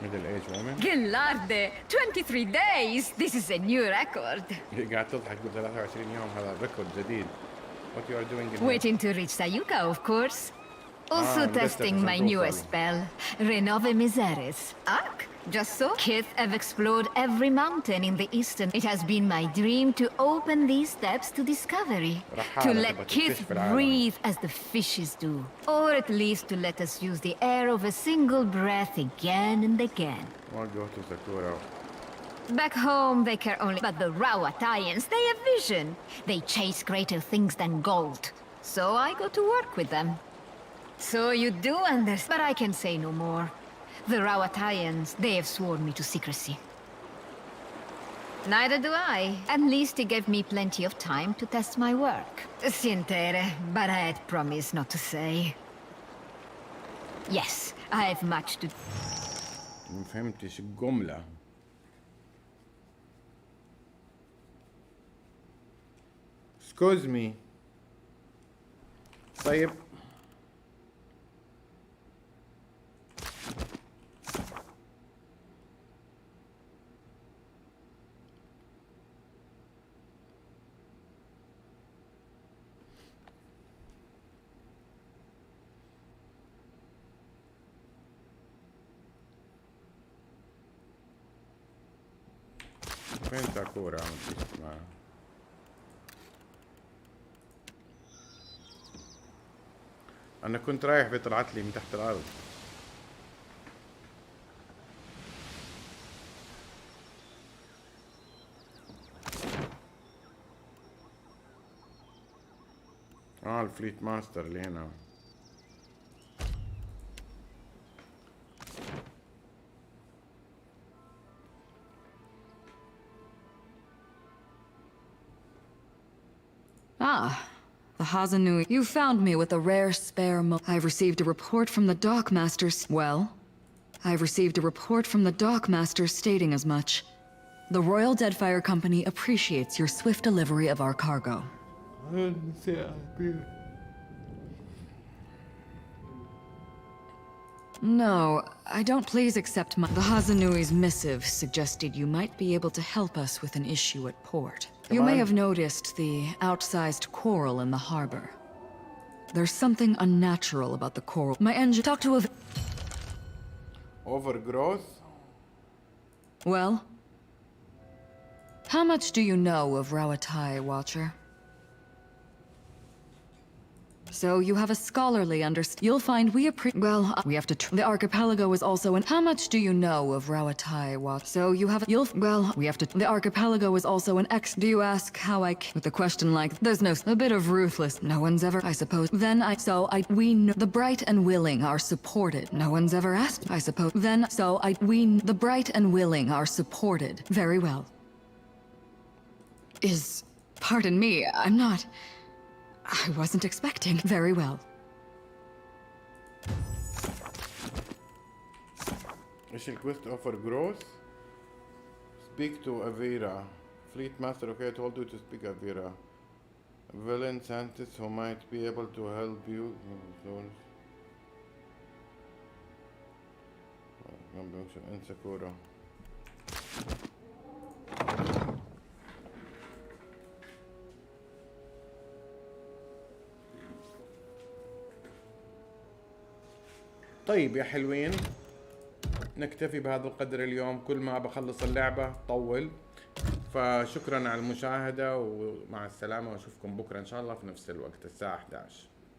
Middle age woman. Gillarde, 23 days. This is a new record. قاعد تضحك ب 23 يوم هذا ريكورد جديد. What you are doing in Waiting to reach Sayuka, of course. Also testing my newest spell, Renove Miseres. Arc? Just so? Kith have explored every mountain in the eastern. It has been my dream to open these steps to discovery. To let Kith breathe as the fishes do. Or at least to let us use the air of a single breath again and again. I'll go to Sakura. Back home, they care only about the Rawatayans. They have vision. They chase greater things than gold. So I go to work with them. So you do understand, but I can say no more. The Rawatayans, they have sworn me to secrecy. Neither do I. At least it gave me plenty of time to test my work. Sientere, but I had promised not to say. Yes, I have much to... ما فهمتش الجملة. Excuse me. طيب. فين ساكورا عم تسمع؟ أنا كنت رايح بطلعت لي من تحت الأرض. الفليت ماستر اللي هنا. Ah, the Hazanui. You found me with a rare spare I've received a report from the dockmasters. Well, I've received a report from the dockmasters stating as much. The Royal Deadfire Company appreciates your swift delivery of our cargo. No, I don't. Please accept my... The Hazanui's missive suggested you might be able to help us with an issue at port. You may have noticed the outsized coral in the harbor. There's something unnatural about the coral. My engine... Talk to a... Overgrowth? Well? How much do you know of Rawatai, Watcher? So you have a scholarly You'll find we Well, we have to... The archipelago is also an... How much do you know of Rawatai, Watch? So you have... Well, we have to... The archipelago is also an Do you ask how I... With a question like... There's no... A bit of ruthless... No one's ever... I suppose... Then I... So I... We know... The bright and willing are supported. No one's ever asked... I suppose... Then... So I... We... The bright and willing are supported. Very well. Pardon me, I'm not... I wasn't expecting. Very well. ايش الكويست اوفر جروث؟ Speak to Avira. Fleet Master, okay, I told you to speak Avira. Villain scientist who might be able to help you. Insecure. طيب يا حلوين، نكتفي بهذا القدر اليوم. كل ما بخلص اللعبة طول، فشكرا على المشاهدة ومع السلامة، واشوفكم بكرة ان شاء الله في نفس الوقت الساعة 11.